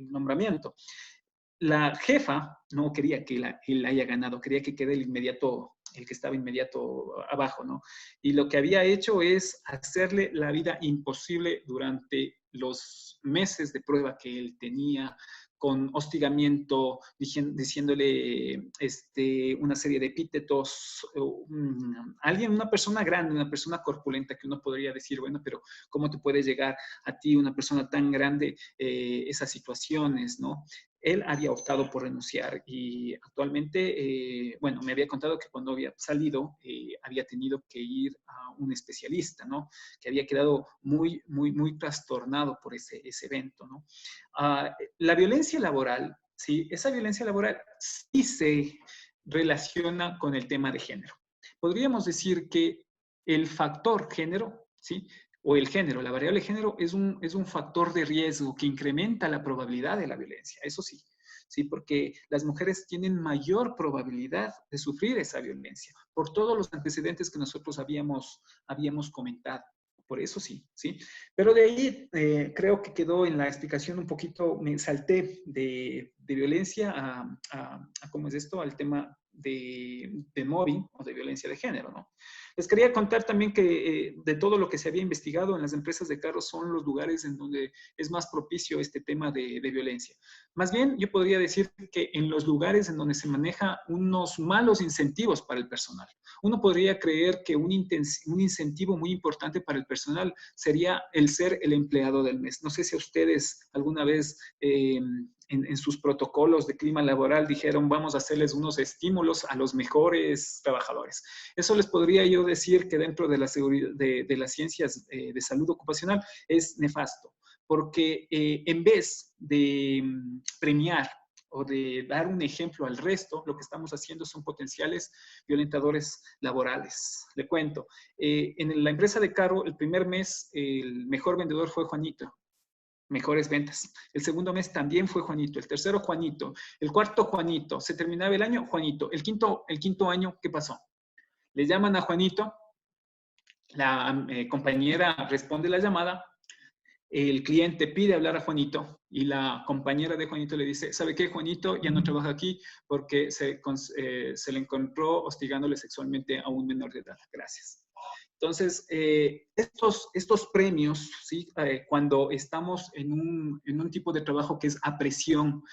nombramiento. La jefa no quería que él haya ganado, quería que quede el que estaba inmediato abajo, ¿no? Y lo que había hecho es hacerle la vida imposible durante los meses de prueba que él tenía, con hostigamiento, diciéndole una serie de epítetos. Una persona grande, una persona corpulenta, que uno podría decir, bueno, pero ¿cómo te puede llegar a ti, una persona tan grande, esas situaciones, ¿no? Él había optado por renunciar y actualmente, bueno, me había contado que cuando había salido había tenido que ir a un especialista, ¿no? Que había quedado muy, muy, muy trastornado por ese evento, ¿no? La violencia laboral, ¿sí? Esa violencia laboral sí se relaciona con el tema de género. Podríamos decir que el factor género, ¿sí? O el género, la variable género es un factor de riesgo que incrementa la probabilidad de la violencia, eso sí, ¿sí? Porque las mujeres tienen mayor probabilidad de sufrir esa violencia por todos los antecedentes que nosotros habíamos comentado. Por eso sí, ¿sí? Pero de ahí creo que quedó en la explicación un poquito, me salté de violencia ¿cómo es esto? Al tema de mobbing o de violencia de género, ¿no? Les quería contar también que de todo lo que se había investigado en las empresas de carros son los lugares en donde es más propicio este tema de violencia. Más bien, yo podría decir que en los lugares en donde se maneja unos malos incentivos para el personal. Uno podría creer que un incentivo muy importante para el personal sería el ser el empleado del mes. No sé si a ustedes alguna vez en sus protocolos de clima laboral dijeron vamos a hacerles unos estímulos a los mejores trabajadores. Eso les podría yo decir que dentro de las ciencias de salud ocupacional es nefasto, porque en vez de premiar o de dar un ejemplo al resto, lo que estamos haciendo son potenciales violentadores laborales. Le cuento, en la empresa de Caro, el primer mes, el mejor vendedor fue Juanito, mejores ventas. El segundo mes también fue Juanito, el tercero Juanito, el cuarto Juanito, se terminaba el año Juanito, el quinto año, ¿qué pasó? Le llaman a Juanito, la compañera responde la llamada, el cliente pide hablar a Juanito y la compañera de Juanito le dice, ¿sabe qué? Juanito ya no trabaja aquí porque se le encontró hostigándole sexualmente a un menor de edad. Gracias. Entonces, estos premios, ¿sí? Cuando estamos en un tipo de trabajo que es a presión,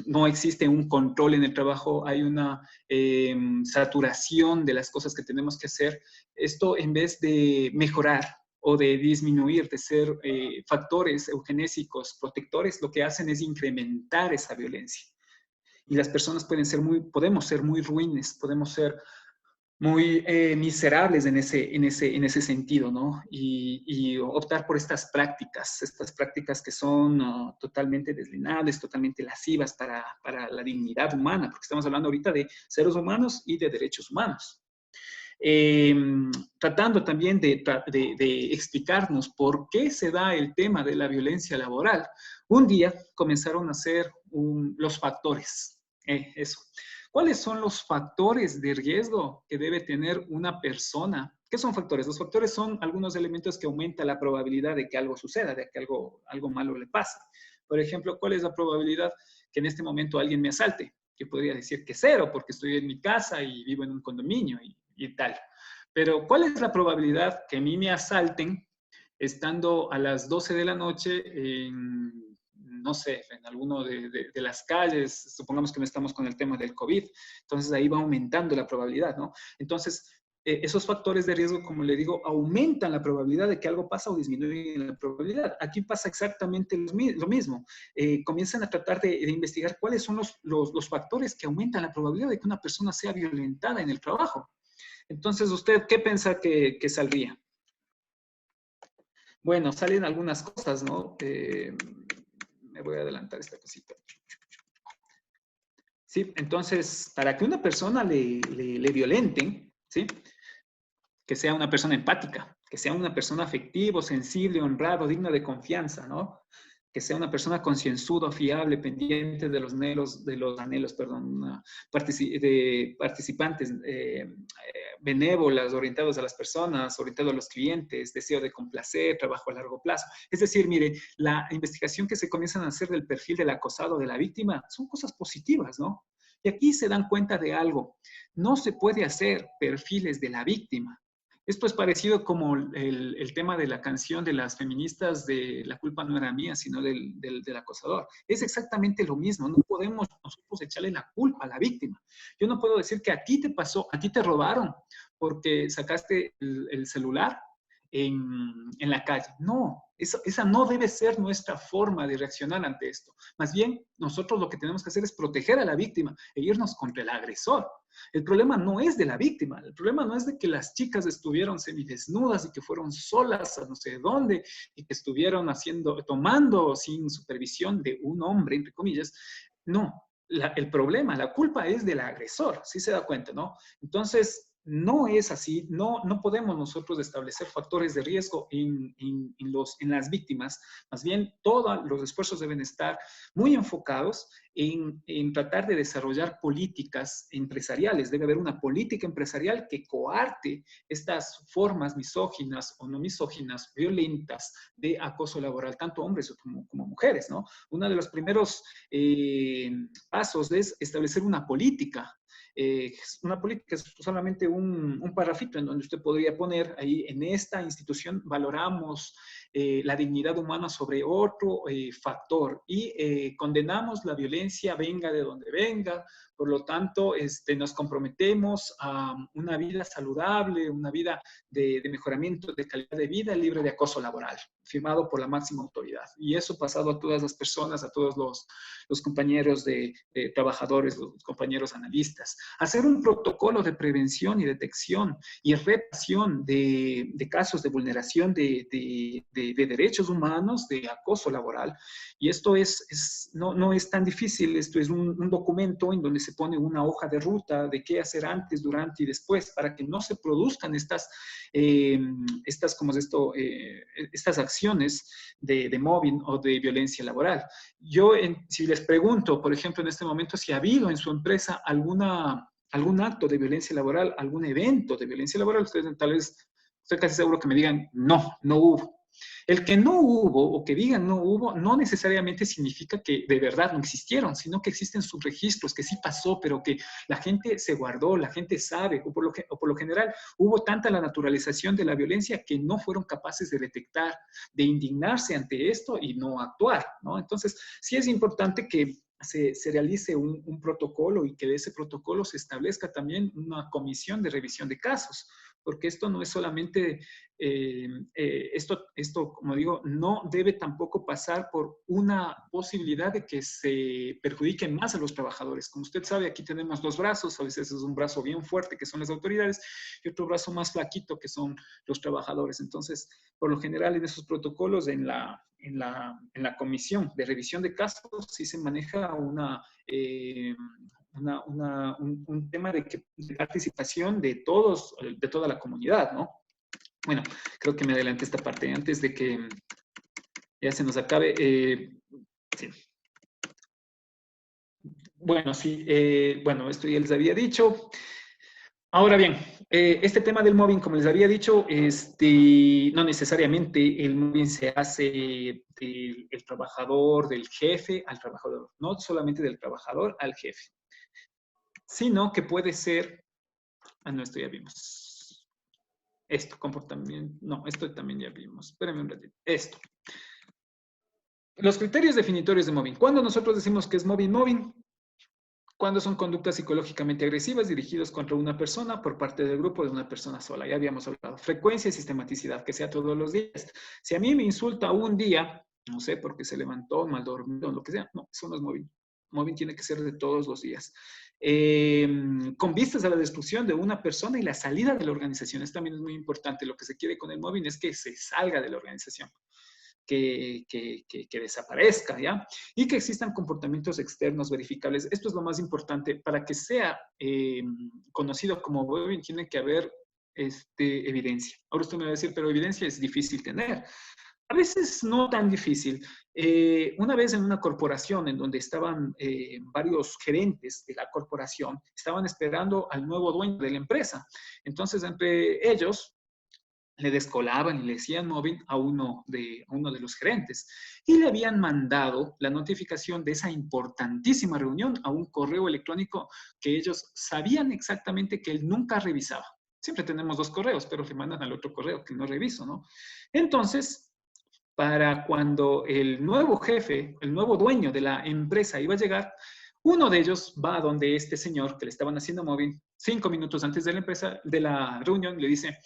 no existe un control en el trabajo, hay una saturación de las cosas que tenemos que hacer, esto en vez de mejorar o de disminuir, de ser factores eugenésicos protectores, lo que hacen es incrementar esa violencia. Y las personas podemos ser muy ruines, podemos ser muy miserables en ese sentido, ¿no? Y optar por estas prácticas que son totalmente deslinables, totalmente lascivas para la dignidad humana, porque estamos hablando ahorita de seres humanos y de derechos humanos. Eh, Tratando también de explicarnos por qué se da el tema de la violencia laboral. Un día comenzaron a ser los factores, eso. ¿Cuáles son los factores de riesgo que debe tener una persona? ¿Qué son factores? Los factores son algunos elementos que aumentan la probabilidad de que algo suceda, de que algo malo le pase. Por ejemplo, ¿cuál es la probabilidad que en este momento alguien me asalte? Yo podría decir que cero, porque estoy en mi casa y vivo en un condominio y tal. Pero ¿cuál es la probabilidad que a mí me asalten estando a las 12 de la noche no sé, en alguno de las calles, supongamos que no estamos con el tema del COVID, entonces ahí va aumentando la probabilidad, ¿no? Entonces, esos factores de riesgo, como le digo, aumentan la probabilidad de que algo pasa o disminuyen la probabilidad. Aquí pasa exactamente lo mismo. Comienzan a tratar de investigar cuáles son los factores que aumentan la probabilidad de que una persona sea violentada en el trabajo. Entonces, ¿usted qué piensa que saldría? Bueno, salen algunas cosas, ¿no? Me voy a adelantar esta cosita. Sí, entonces, para que una persona le violenten, ¿sí? Que sea una persona empática, que sea una persona afectivo, sensible, honrado, digno de confianza, ¿no? Que sea una persona concienzuda, fiable, pendiente de los anhelos, perdón, de participantes, benévolas, orientados a las personas, orientados a los clientes, deseo de complacer, trabajo a largo plazo. Es decir, mire, la investigación que se comienzan a hacer del perfil del acosado, de la víctima, son cosas positivas, ¿no? Y aquí se dan cuenta de algo. No se puede hacer perfiles de la víctima. Esto es parecido como el tema de la canción de las feministas de la culpa no era mía, sino del acosador. Es exactamente lo mismo. No podemos nosotros echarle la culpa a la víctima. Yo no puedo decir que a ti te pasó, a ti te robaron porque sacaste el celular en la calle. No, esa no debe ser nuestra forma de reaccionar ante esto. Más bien, nosotros lo que tenemos que hacer es proteger a la víctima e irnos contra el agresor. El problema no es de la víctima, el problema no es de que las chicas estuvieron semidesnudas y que fueron solas a no sé dónde y que estuvieron tomando sin supervisión de un hombre, entre comillas. No, el problema, la culpa es del agresor, ¿sí se da cuenta, no? Entonces, no es así, no podemos nosotros establecer factores de riesgo en las víctimas, más bien todos los esfuerzos deben estar muy enfocados en tratar de desarrollar políticas empresariales. Debe haber una política empresarial que coarte estas formas misóginas o no misóginas, violentas de acoso laboral, tanto hombres como mujeres, ¿no? Uno de los primeros pasos es establecer una política es solamente un parrafito en donde usted podría poner ahí, en esta institución valoramos la dignidad humana sobre otro factor y condenamos la violencia venga de donde venga, por lo tanto nos comprometemos a una vida saludable, una vida de mejoramiento de calidad de vida libre de acoso laboral, firmado por la máxima autoridad. Y eso pasado a todas las personas, a todos los compañeros de trabajadores, los compañeros analistas. Hacer un protocolo de prevención y detección y reparación de casos de vulneración de derechos humanos, de acoso laboral. Y esto no es tan difícil, esto es un documento en donde se pone una hoja de ruta de qué hacer antes, durante y después para que no se produzcan estas acciones de mobbing o de violencia laboral. Yo, si les pregunto, por ejemplo, en este momento, si ha habido en su empresa algún acto de violencia laboral, algún evento de violencia laboral, ustedes tal vez, estoy casi seguro que me digan, no hubo. El que no hubo o que digan no hubo no necesariamente significa que de verdad no existieron, sino que existen subregistros, que sí pasó, pero que la gente se guardó, la gente sabe, o por lo general hubo tanta la naturalización de la violencia que no fueron capaces de detectar, de indignarse ante esto y no actuar, ¿no? Entonces, sí es importante que se realice un protocolo y que de ese protocolo se establezca también una comisión de revisión de casos, porque esto no es solamente, esto, como digo, no debe tampoco pasar por una posibilidad de que se perjudiquen más a los trabajadores. Como usted sabe, aquí tenemos dos brazos, a veces es un brazo bien fuerte, que son las autoridades, y otro brazo más flaquito, que son los trabajadores. Entonces, por lo general, en esos protocolos, en la comisión de revisión de casos, sí se maneja un tema de participación de todos, de toda la comunidad, ¿no? Bueno, creo que me adelanté esta parte antes de que ya se nos acabe. Sí. Bueno, sí, bueno, esto ya les había dicho. Ahora bien, este tema del mobbing, como les había dicho, no necesariamente el mobbing se hace del trabajador, del jefe al trabajador, no solamente del trabajador al jefe, sino que puede ser, no, esto ya vimos, esto, comportamiento, no, esto también ya vimos, espérenme un ratito, esto. Los criterios definitorios de mobbing. ¿Cuándo nosotros decimos que es mobbing? Mobbing, cuando son conductas psicológicamente agresivas dirigidas contra una persona por parte del grupo de una persona sola. Ya habíamos hablado. Frecuencia y sistematicidad, que sea todos los días. Si a mí me insulta un día, no sé, porque se levantó mal dormido, lo que sea, no, eso no es mobbing. Mobbing tiene que ser de todos los días. Con vistas a la destrucción de una persona y la salida de la organización. Esto también es muy importante. Lo que se quiere con el mobbing es que se salga de la organización. Que desaparezca, ¿ya? Y que existan comportamientos externos verificables. Esto es lo más importante. Para que sea conocido como mobbing, tiene que haber evidencia. Ahora usted me va a decir, pero evidencia es difícil tener. A veces no tan difícil. Una vez en una corporación en donde estaban varios gerentes de la corporación, estaban esperando al nuevo dueño de la empresa. Entonces, entre ellos, le descolaban y le decían mobbing a uno de los gerentes. Y le habían mandado la notificación de esa importantísima reunión a un correo electrónico que ellos sabían exactamente que él nunca revisaba. Siempre tenemos dos correos, pero le mandan al otro correo que no reviso, ¿no? Entonces, para cuando el nuevo jefe, el nuevo dueño de la empresa iba a llegar, uno de ellos va a donde este señor que le estaban haciendo mobbing 5 minutos antes de la empresa, de la reunión, le dice: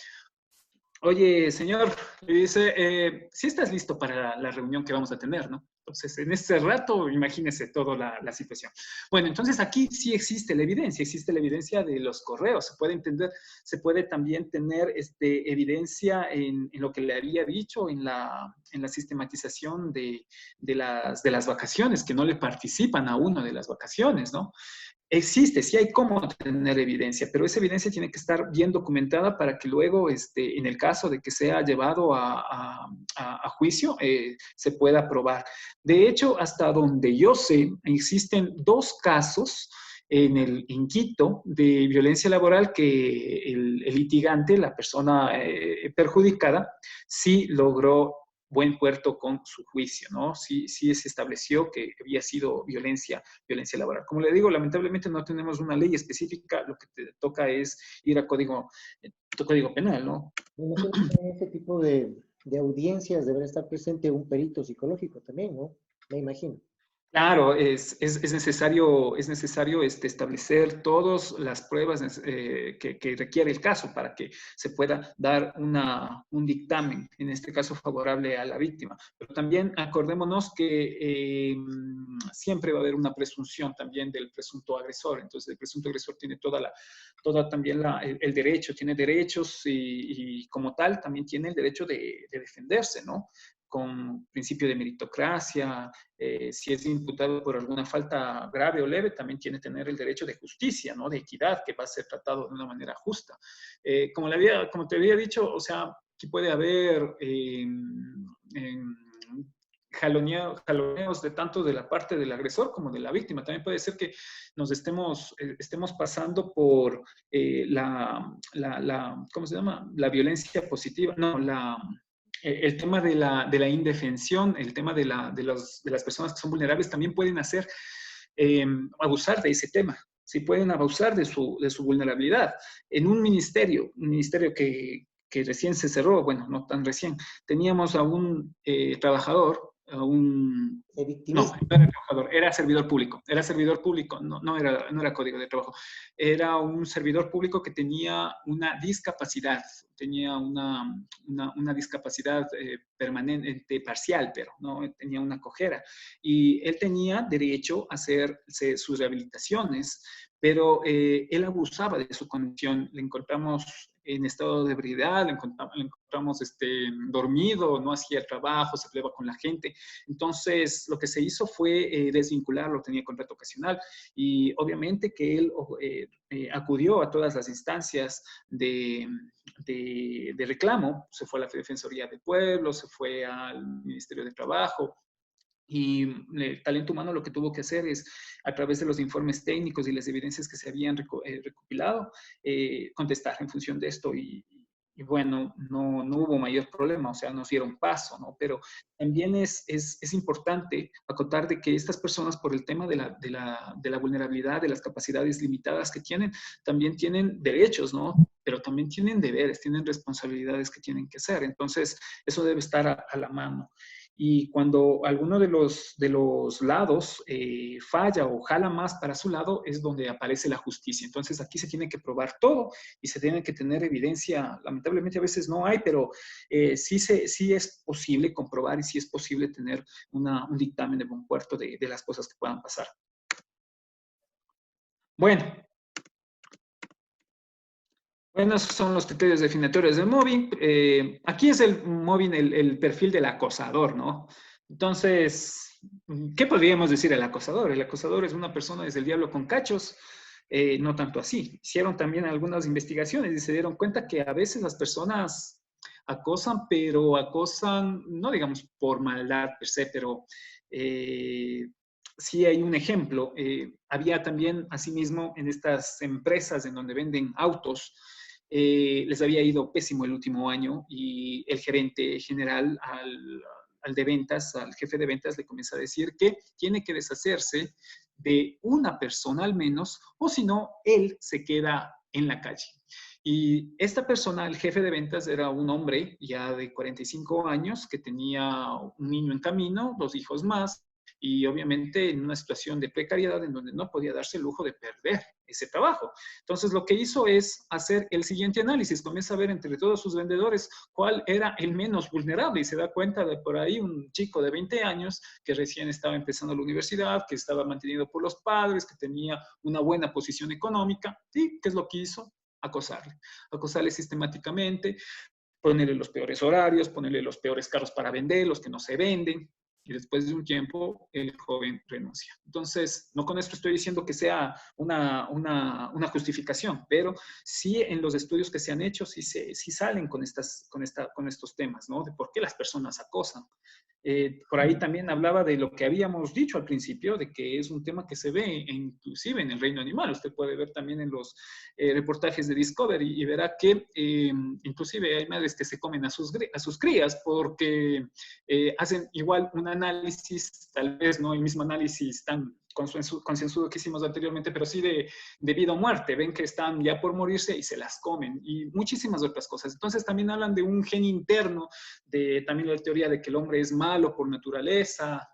oye, señor, le dice, sí estás listo para la reunión que vamos a tener, ¿no? Entonces, en ese rato, imagínese toda la situación. Bueno, entonces aquí sí existe la evidencia de los correos, se puede entender, se puede también tener evidencia en lo que le había dicho en la sistematización de las vacaciones, que no le participan a uno de las vacaciones, ¿no? Existe, sí hay cómo tener evidencia, pero esa evidencia tiene que estar bien documentada para que luego, en el caso de que sea llevado a juicio, se pueda probar. De hecho, hasta donde yo sé, existen 2 casos en Quito de violencia laboral que el litigante, la persona perjudicada, sí logró buen puerto con su juicio, ¿no? Sí, sí se estableció que había sido violencia laboral. Como le digo, lamentablemente no tenemos una ley específica, lo que te toca es ir a código penal, ¿no? Me imagino que en ese tipo de audiencias deberá estar presente un perito psicológico también, ¿no? Me imagino. Claro, es necesario, establecer todas las pruebas que requiere el caso para que se pueda dar un dictamen, en este caso favorable a la víctima. Pero también acordémonos que siempre va a haber una presunción también del presunto agresor. Entonces, el presunto agresor tiene toda también el derecho, tiene derechos y como tal también tiene el derecho de defenderse, ¿no? Con principio de meritocracia, si es imputado por alguna falta grave o leve, también tiene que tener el derecho de justicia, ¿no? De equidad, que va a ser tratado de una manera justa. Como te había dicho, o sea, aquí puede haber jaloneos de tanto de la parte del agresor como de la víctima. También puede ser que nos estemos pasando por ¿cómo se llama? La violencia positiva, no, el tema de la indefensión, el tema de las personas que son vulnerables también pueden abusar de ese tema. Sí, pueden abusar de su vulnerabilidad. En un ministerio que recién se cerró, bueno, no tan recién, teníamos a un trabajador, ¿De no, victimismo? no era trabajador, era servidor público, no era código de trabajo, era un servidor público que tenía una discapacidad, tenía una discapacidad permanente, parcial, pero no tenía una cojera, y él tenía derecho a hacerse sus rehabilitaciones, pero él abusaba de su condición, le encontramos en estado de ebriedad, le encontramos dormido, no hacía el trabajo, se peleaba con la gente. Entonces, lo que se hizo fue desvincularlo, tenía contrato ocasional y obviamente que él acudió a todas las instancias de reclamo, se fue a la Defensoría del Pueblo, se fue al Ministerio de Trabajo, y el talento humano lo que tuvo que hacer es, a través de los informes técnicos y las evidencias que se habían recopilado, contestar en función de esto y bueno, no hubo mayor problema, o sea, nos dieron paso, ¿no? Pero también es importante acotar de que estas personas, por el tema de la vulnerabilidad, de las capacidades limitadas que tienen, también tienen derechos, ¿no? Pero también tienen deberes, tienen responsabilidades que tienen que hacer. Entonces, eso debe estar a la mano. y cuando alguno de los lados falla o jala más para su lado, es donde aparece la justicia. Entonces aquí se tiene que probar todo y se tiene que tener evidencia. Lamentablemente a veces no hay, pero sí es posible comprobar y sí es posible tener un dictamen de buen puerto de las cosas que puedan pasar. Bueno, esos son los criterios definitorios del mobbing. Aquí es el mobbing, el perfil del acosador, ¿no? Entonces, ¿qué podríamos decir del acosador? El acosador es una persona desde el diablo con cachos, no tanto así. Hicieron también algunas investigaciones y se dieron cuenta que a veces las personas acosan, pero acosan, no digamos por maldad per se, pero sí hay un ejemplo. Había también, asimismo, en estas empresas en donde venden autos, les había ido pésimo el último año y el gerente general al de ventas, al jefe de ventas, le comienza a decir que tiene que deshacerse de una persona al menos, o si no, él se queda en la calle. Y esta persona, el jefe de ventas, era un hombre ya de 45 años que tenía un niño en camino, 2 hijos más, y obviamente en una situación de precariedad en donde no podía darse el lujo de perder ese trabajo. Entonces lo que hizo es hacer el siguiente análisis, comienza a ver entre todos sus vendedores cuál era el menos vulnerable y se da cuenta de por ahí un chico de 20 años que recién estaba empezando la universidad, que estaba mantenido por los padres, que tenía una buena posición económica. ¿Y qué es lo que hizo? Acosarle sistemáticamente, ponerle los peores horarios, ponerle los peores carros para vender, los que no se venden, y después de un tiempo el joven renuncia. Entonces, no con esto estoy diciendo que sea una justificación, pero sí en los estudios que se han hecho sí salen con estos temas, ¿no? De por qué las personas acosan. Por ahí también hablaba de lo que habíamos dicho al principio, de que es un tema que se ve inclusive en el reino animal. Usted puede ver también en los reportajes de Discovery y verá que inclusive hay madres que se comen a sus crías porque hacen igual un análisis, tal vez no el mismo análisis tan concienzudo que hicimos anteriormente, pero sí de vida o muerte. Ven que están ya por morirse y se las comen y muchísimas otras cosas. Entonces también hablan de un gen interno, también la teoría de que el hombre es malo por naturaleza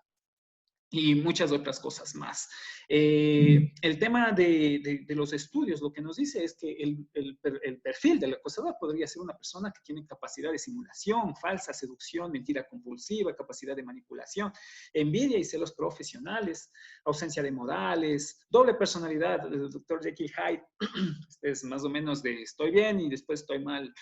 y muchas otras cosas más. El tema de los estudios lo que nos dice es que el perfil del acosador podría ser una persona que tiene capacidad de simulación, falsa seducción, mentira compulsiva, capacidad de manipulación, envidia y celos profesionales, ausencia de modales, doble personalidad. El doctor Jekyll Hyde es más o menos de estoy bien y después estoy mal.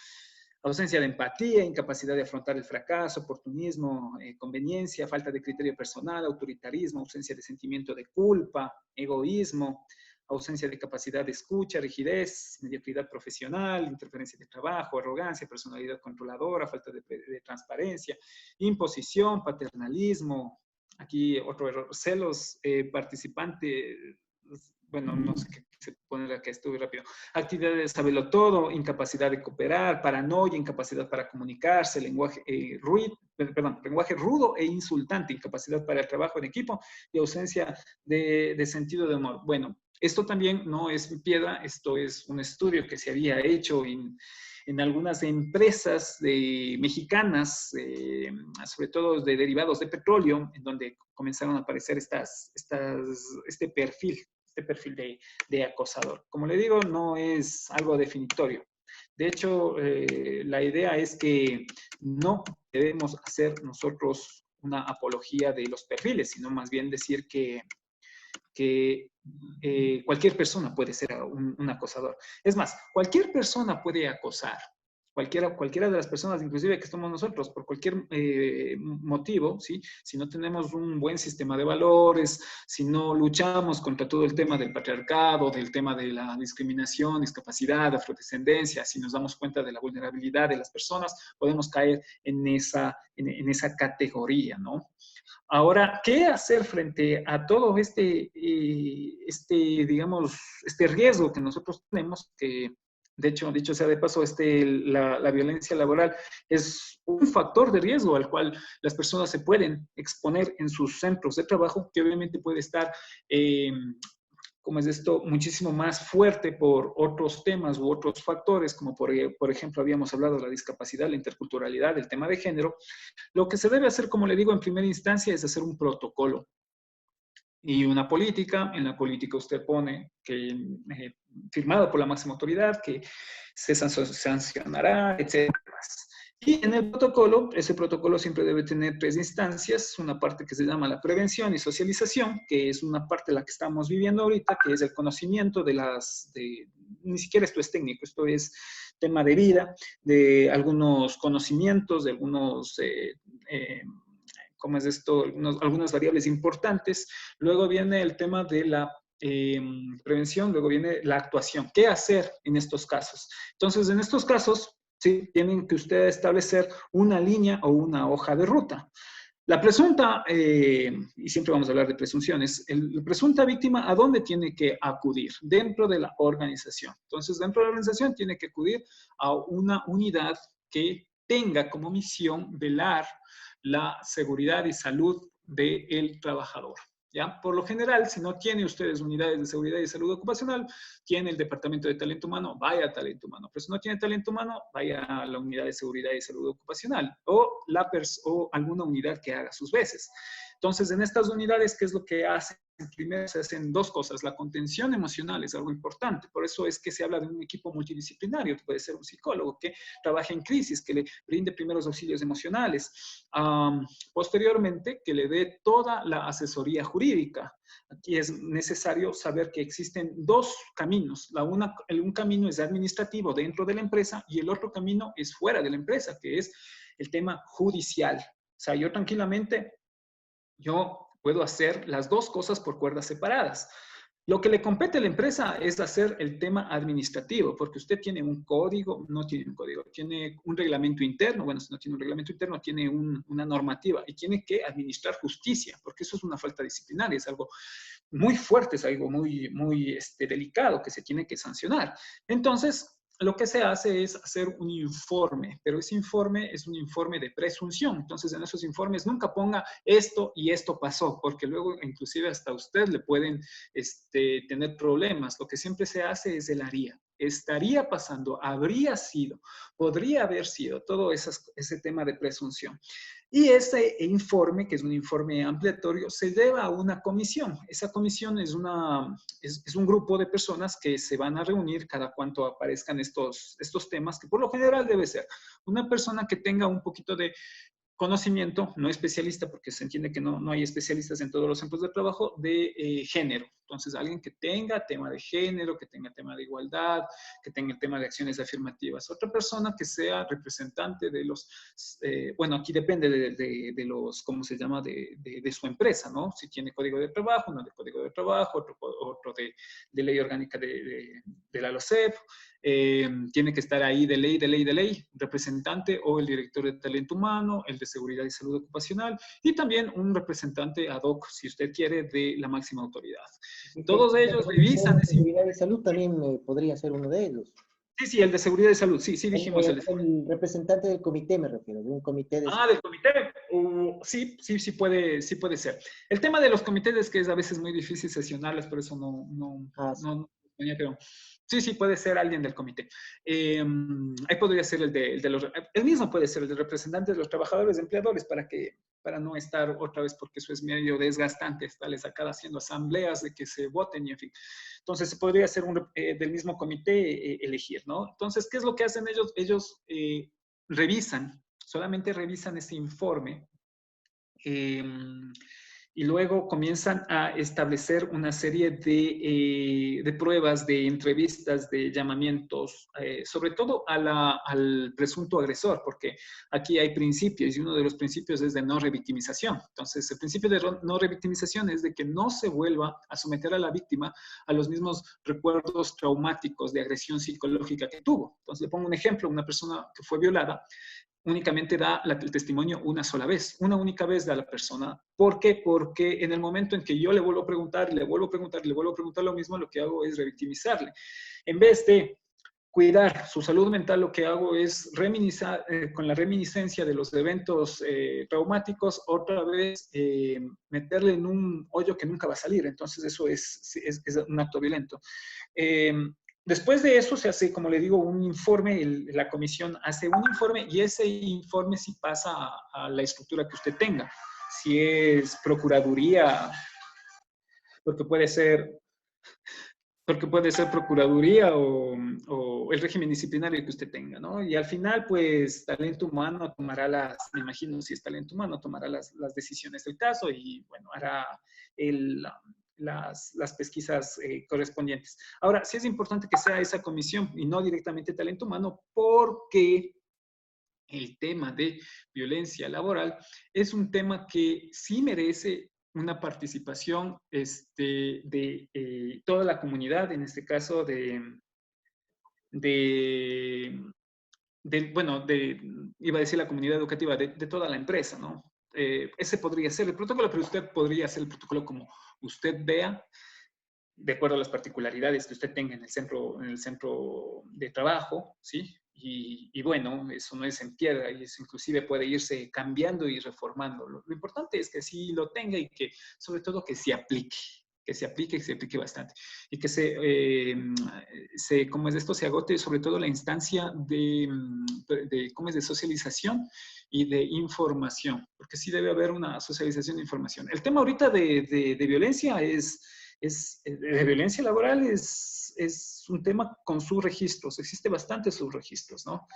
Ausencia de empatía, incapacidad de afrontar el fracaso, oportunismo, conveniencia, falta de criterio personal, autoritarismo, ausencia de sentimiento de culpa, egoísmo, ausencia de capacidad de escucha, rigidez, mediocridad profesional, interferencia de trabajo, arrogancia, personalidad controladora, falta de transparencia, imposición, paternalismo, aquí otro error, celos, participante, bueno, no sé qué se pone acá, estuve rápido. Actividad de saberlo todo, incapacidad de cooperar, paranoia, incapacidad para comunicarse, lenguaje rudo e insultante, incapacidad para el trabajo en equipo y ausencia de sentido de humor. Bueno, esto también no es piedra, esto es un estudio que se había hecho en algunas empresas mexicanas, sobre todo de derivados de petróleo, en donde comenzaron a aparecer este perfil de acosador. Como le digo, no es algo definitorio. De hecho, la idea es que no debemos hacer nosotros una apología de los perfiles, sino más bien decir que cualquier persona puede ser un acosador. Es más, cualquier persona puede acosar. Cualquiera de las personas, inclusive que somos nosotros, por cualquier motivo, ¿sí? Si no tenemos un buen sistema de valores, si no luchamos contra todo el tema del patriarcado, del tema de la discriminación, discapacidad, afrodescendencia, si nos damos cuenta de la vulnerabilidad de las personas, podemos caer en esa categoría, ¿no? Ahora, ¿qué hacer frente a todo digamos, este riesgo que nosotros tenemos? Que, de hecho, dicho sea de paso, la violencia laboral es un factor de riesgo al cual las personas se pueden exponer en sus centros de trabajo, que obviamente puede estar como es esto, muchísimo más fuerte por otros temas u otros factores, como por ejemplo habíamos hablado de la discapacidad, la interculturalidad, el tema de género, lo que se debe hacer, como le digo, en primera instancia es hacer un protocolo y una política. En la política usted pone que, firmado por la máxima autoridad, que se sancionará, etc. Y en el protocolo, ese protocolo siempre debe tener 3 instancias, una parte que se llama la prevención y socialización, que es una parte de la que estamos viviendo ahorita, que es el conocimiento ni siquiera esto es técnico, esto es tema de vida, de algunos conocimientos, de algunos, ¿cómo es esto? Algunas variables importantes. Luego viene el tema de la prevención, luego viene la actuación. ¿Qué hacer en estos casos? Entonces, en estos casos, sí, tienen que ustedes establecer una línea o una hoja de ruta. La presunta, y siempre vamos a hablar de presunciones, la presunta víctima, ¿a dónde tiene que acudir? Dentro de la organización. Entonces, dentro de la organización tiene que acudir a una unidad que tenga como misión velar la seguridad y salud del trabajador. ¿Ya? Por lo general, si no tiene ustedes unidades de seguridad y salud ocupacional, tiene el departamento de talento humano, vaya a talento humano. Pero si no tiene talento humano, vaya a la unidad de seguridad y salud ocupacional o alguna unidad que haga sus veces. Entonces, en estas unidades, ¿qué es lo que hacen? Primero se hacen 2 cosas. La contención emocional es algo importante. Por eso es que se habla de un equipo multidisciplinario. Puede ser un psicólogo que trabaje en crisis, que le brinde primeros auxilios emocionales. Posteriormente, que le dé toda la asesoría jurídica. Aquí es necesario saber que existen 2 caminos. Un camino es administrativo dentro de la empresa y el otro camino es fuera de la empresa, que es el tema judicial. O sea, yo puedo hacer las 2 cosas por cuerdas separadas. Lo que le compete a la empresa es hacer el tema administrativo, porque usted tiene un código, no tiene un código, tiene un reglamento interno. Bueno, si no tiene un reglamento interno, tiene una normativa y tiene que administrar justicia, porque eso es una falta disciplinaria, es algo muy fuerte, es algo muy, muy delicado que se tiene que sancionar. Entonces, lo que se hace es hacer un informe, pero ese informe es un informe de presunción. Entonces, en esos informes nunca ponga esto y esto pasó, porque luego inclusive hasta usted le pueden tener problemas. Lo que siempre se hace es el haría. Estaría pasando, habría sido, podría haber sido, todo ese tema de presunción. Y ese informe, que es un informe ampliatorio, se lleva a una comisión. Esa comisión es un grupo de personas que se van a reunir cada cuanto aparezcan estos temas, que por lo general debe ser una persona que tenga un poquito de conocimiento, no especialista, porque se entiende que no hay especialistas en todos los centros de trabajo, de género. Entonces, alguien que tenga tema de género, que tenga tema de igualdad, que tenga el tema de acciones afirmativas. Otra persona que sea representante de los, bueno, aquí depende de los, ¿cómo se llama?, de su empresa, ¿no? Si tiene código de trabajo, uno de código de trabajo, otro de ley orgánica de la LOCEP. Tiene que estar ahí de ley, representante o el director de talento humano, el de seguridad y salud ocupacional y también un representante ad hoc, si usted quiere, de la máxima autoridad. Así que Todos ellos revisan ese seguridad y salud también podría ser uno de ellos. Sí, el de seguridad y salud, sí dijimos el de El representante del comité, me refiero, de un comité de... del comité. Sí puede ser. El tema de los comités es que es a veces muy difícil sesionarles, por eso no creo. Sí, puede ser alguien del comité. Ahí podría ser el mismo puede ser el de representantes de los trabajadores, empleadores, para no estar otra vez, porque eso es medio desgastante, estarles acá haciendo asambleas de que se voten y en fin. Entonces, podría ser del mismo comité elegir, ¿no? Entonces, ¿qué es lo que hacen ellos? Ellos solamente revisan ese informe y luego comienzan a establecer una serie de pruebas, de entrevistas, de llamamientos, sobre todo al presunto agresor, porque aquí hay principios y uno de los principios es de no revictimización. Entonces, el principio de no revictimización es de que no se vuelva a someter a la víctima a los mismos recuerdos traumáticos de agresión psicológica que tuvo. Entonces, le pongo un ejemplo, una persona que fue violada, únicamente da el testimonio una sola vez, una única vez da la persona. ¿Por qué? Porque en el momento en que yo le vuelvo a preguntar, le vuelvo a preguntar lo mismo, lo que hago es revictimizarle. En vez de cuidar su salud mental, lo que hago es con la reminiscencia de los eventos traumáticos, otra vez meterle en un hoyo que nunca va a salir. Entonces eso es un acto violento. Después de eso se hace, como le digo, un informe, la comisión hace un informe y ese informe sí pasa a la estructura que usted tenga. Si es procuraduría, porque puede ser procuraduría o el régimen disciplinario que usted tenga, ¿no? Y al final, pues, talento humano tomará me imagino si es talento humano, tomará las decisiones del caso y, bueno, hará las pesquisas correspondientes. Ahora, sí es importante que sea esa comisión y no directamente talento humano, porque el tema de violencia laboral es un tema que sí merece una participación de toda la comunidad, en este caso iba a decir la comunidad educativa, de toda la empresa, ¿no? Ese podría ser el protocolo, pero usted podría hacer el protocolo como usted vea, de acuerdo a las particularidades que usted tenga en el centro de trabajo, ¿sí? Y bueno, eso no es en piedra, y eso inclusive puede irse cambiando y reformando. Lo importante es que sí lo tenga y que, sobre todo, que se aplique, que se aplique bastante. Y que ¿cómo es esto? Se agote sobre todo la instancia ¿cómo es? De socialización y de información, porque sí debe haber una socialización de información. El tema ahorita de violencia de violencia laboral es un tema con subregistros, existe bastantes subregistros, ¿no?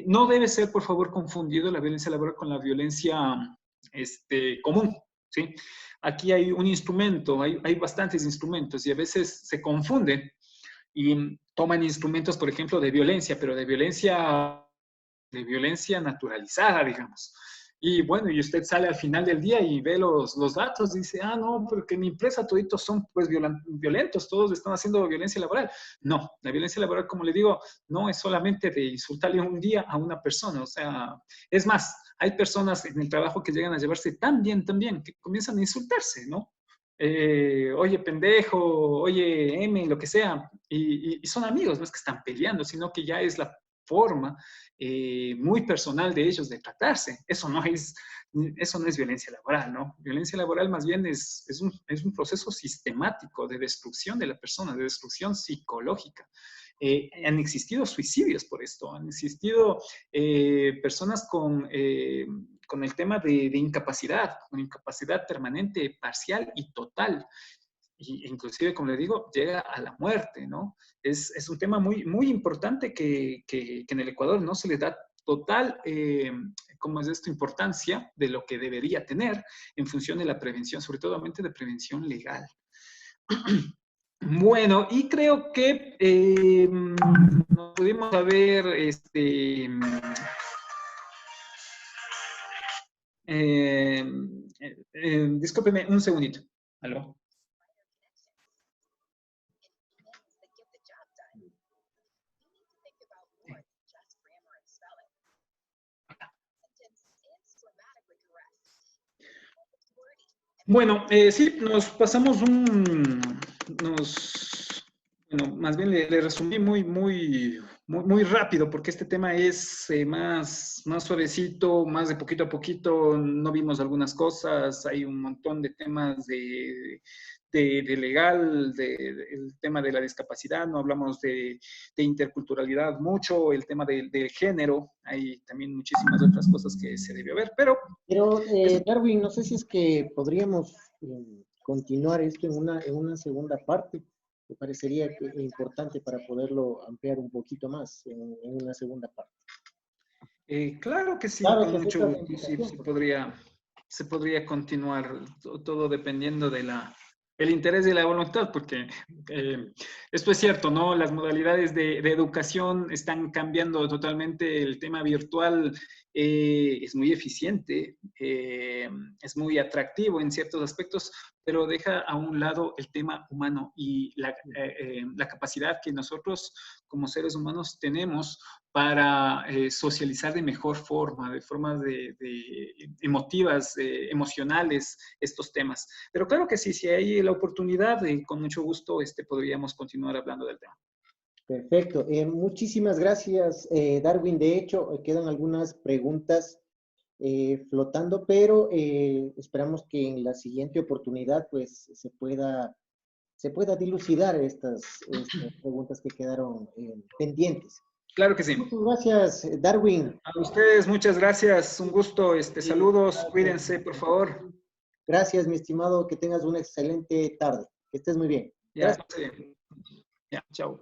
No debe ser, por favor, confundido la violencia laboral con la violencia común, ¿sí? Aquí hay un instrumento, hay bastantes instrumentos y a veces se confunden y toman instrumentos, por ejemplo, de violencia, pero de violencia naturalizada, digamos. Y bueno, y usted sale al final del día y ve los datos y dice, no, porque en mi empresa toditos son pues violentos, todos están haciendo violencia laboral. No, la violencia laboral, como le digo, no es solamente de insultarle un día a una persona, o sea, es más, hay personas en el trabajo que llegan a llevarse tan bien, que comienzan a insultarse, ¿no? Oye, pendejo, oye, M, lo que sea, y son amigos, no es que están peleando, sino que ya es la forma muy personal de ellos de tratarse. Eso no es violencia laboral, ¿no? Violencia laboral más bien es un proceso sistemático de destrucción de la persona, de destrucción psicológica. Han existido suicidios por esto, han existido personas con el tema de incapacidad, con incapacidad permanente, parcial y total. Y inclusive, como le digo, llega a la muerte, ¿no? Es un tema muy, muy importante que en el Ecuador no se le da total, ¿cómo es esto? Importancia de lo que debería tener en función de la prevención, sobre todo de prevención legal. Bueno, y creo que nos pudimos haber, discúlpeme un segundito. ¿Aló? Bueno, sí, nos pasamos bueno, más bien le resumí muy rápido, porque este tema es más suavecito, más de poquito a poquito, no vimos algunas cosas, hay un montón de temas de legal, el tema de la discapacidad, no hablamos de interculturalidad mucho, el tema del género, hay también muchísimas otras cosas que se debió ver, pero Darwin, no sé si es que podríamos continuar esto en una segunda parte. Me parecería importante para poderlo ampliar un poquito más en una segunda parte. Claro que sí, Claro, con que mucho aceptas la gusto, sí, invitación. se podría continuar, todo dependiendo el interés y la voluntad, porque esto es cierto, ¿no? Las modalidades de educación están cambiando totalmente, el tema virtual es muy eficiente, es muy atractivo en ciertos aspectos, pero deja a un lado el tema humano y la capacidad que nosotros como seres humanos tenemos para socializar de mejor forma, de formas emotivas, emocionales, estos temas. Pero claro que sí, si hay la oportunidad, con mucho gusto podríamos continuar hablando del tema. Perfecto. Muchísimas gracias, Darwin. De hecho, quedan algunas preguntas flotando, pero esperamos que en la siguiente oportunidad pues se pueda dilucidar estas preguntas que quedaron pendientes. Claro que sí. Muchas gracias, Darwin. A ustedes, muchas gracias. Un gusto. Saludos. Cuídense, por favor. Gracias, mi estimado. Que tengas una excelente tarde. Que estés muy bien. Ya, Gracias. sí. Ya, chao.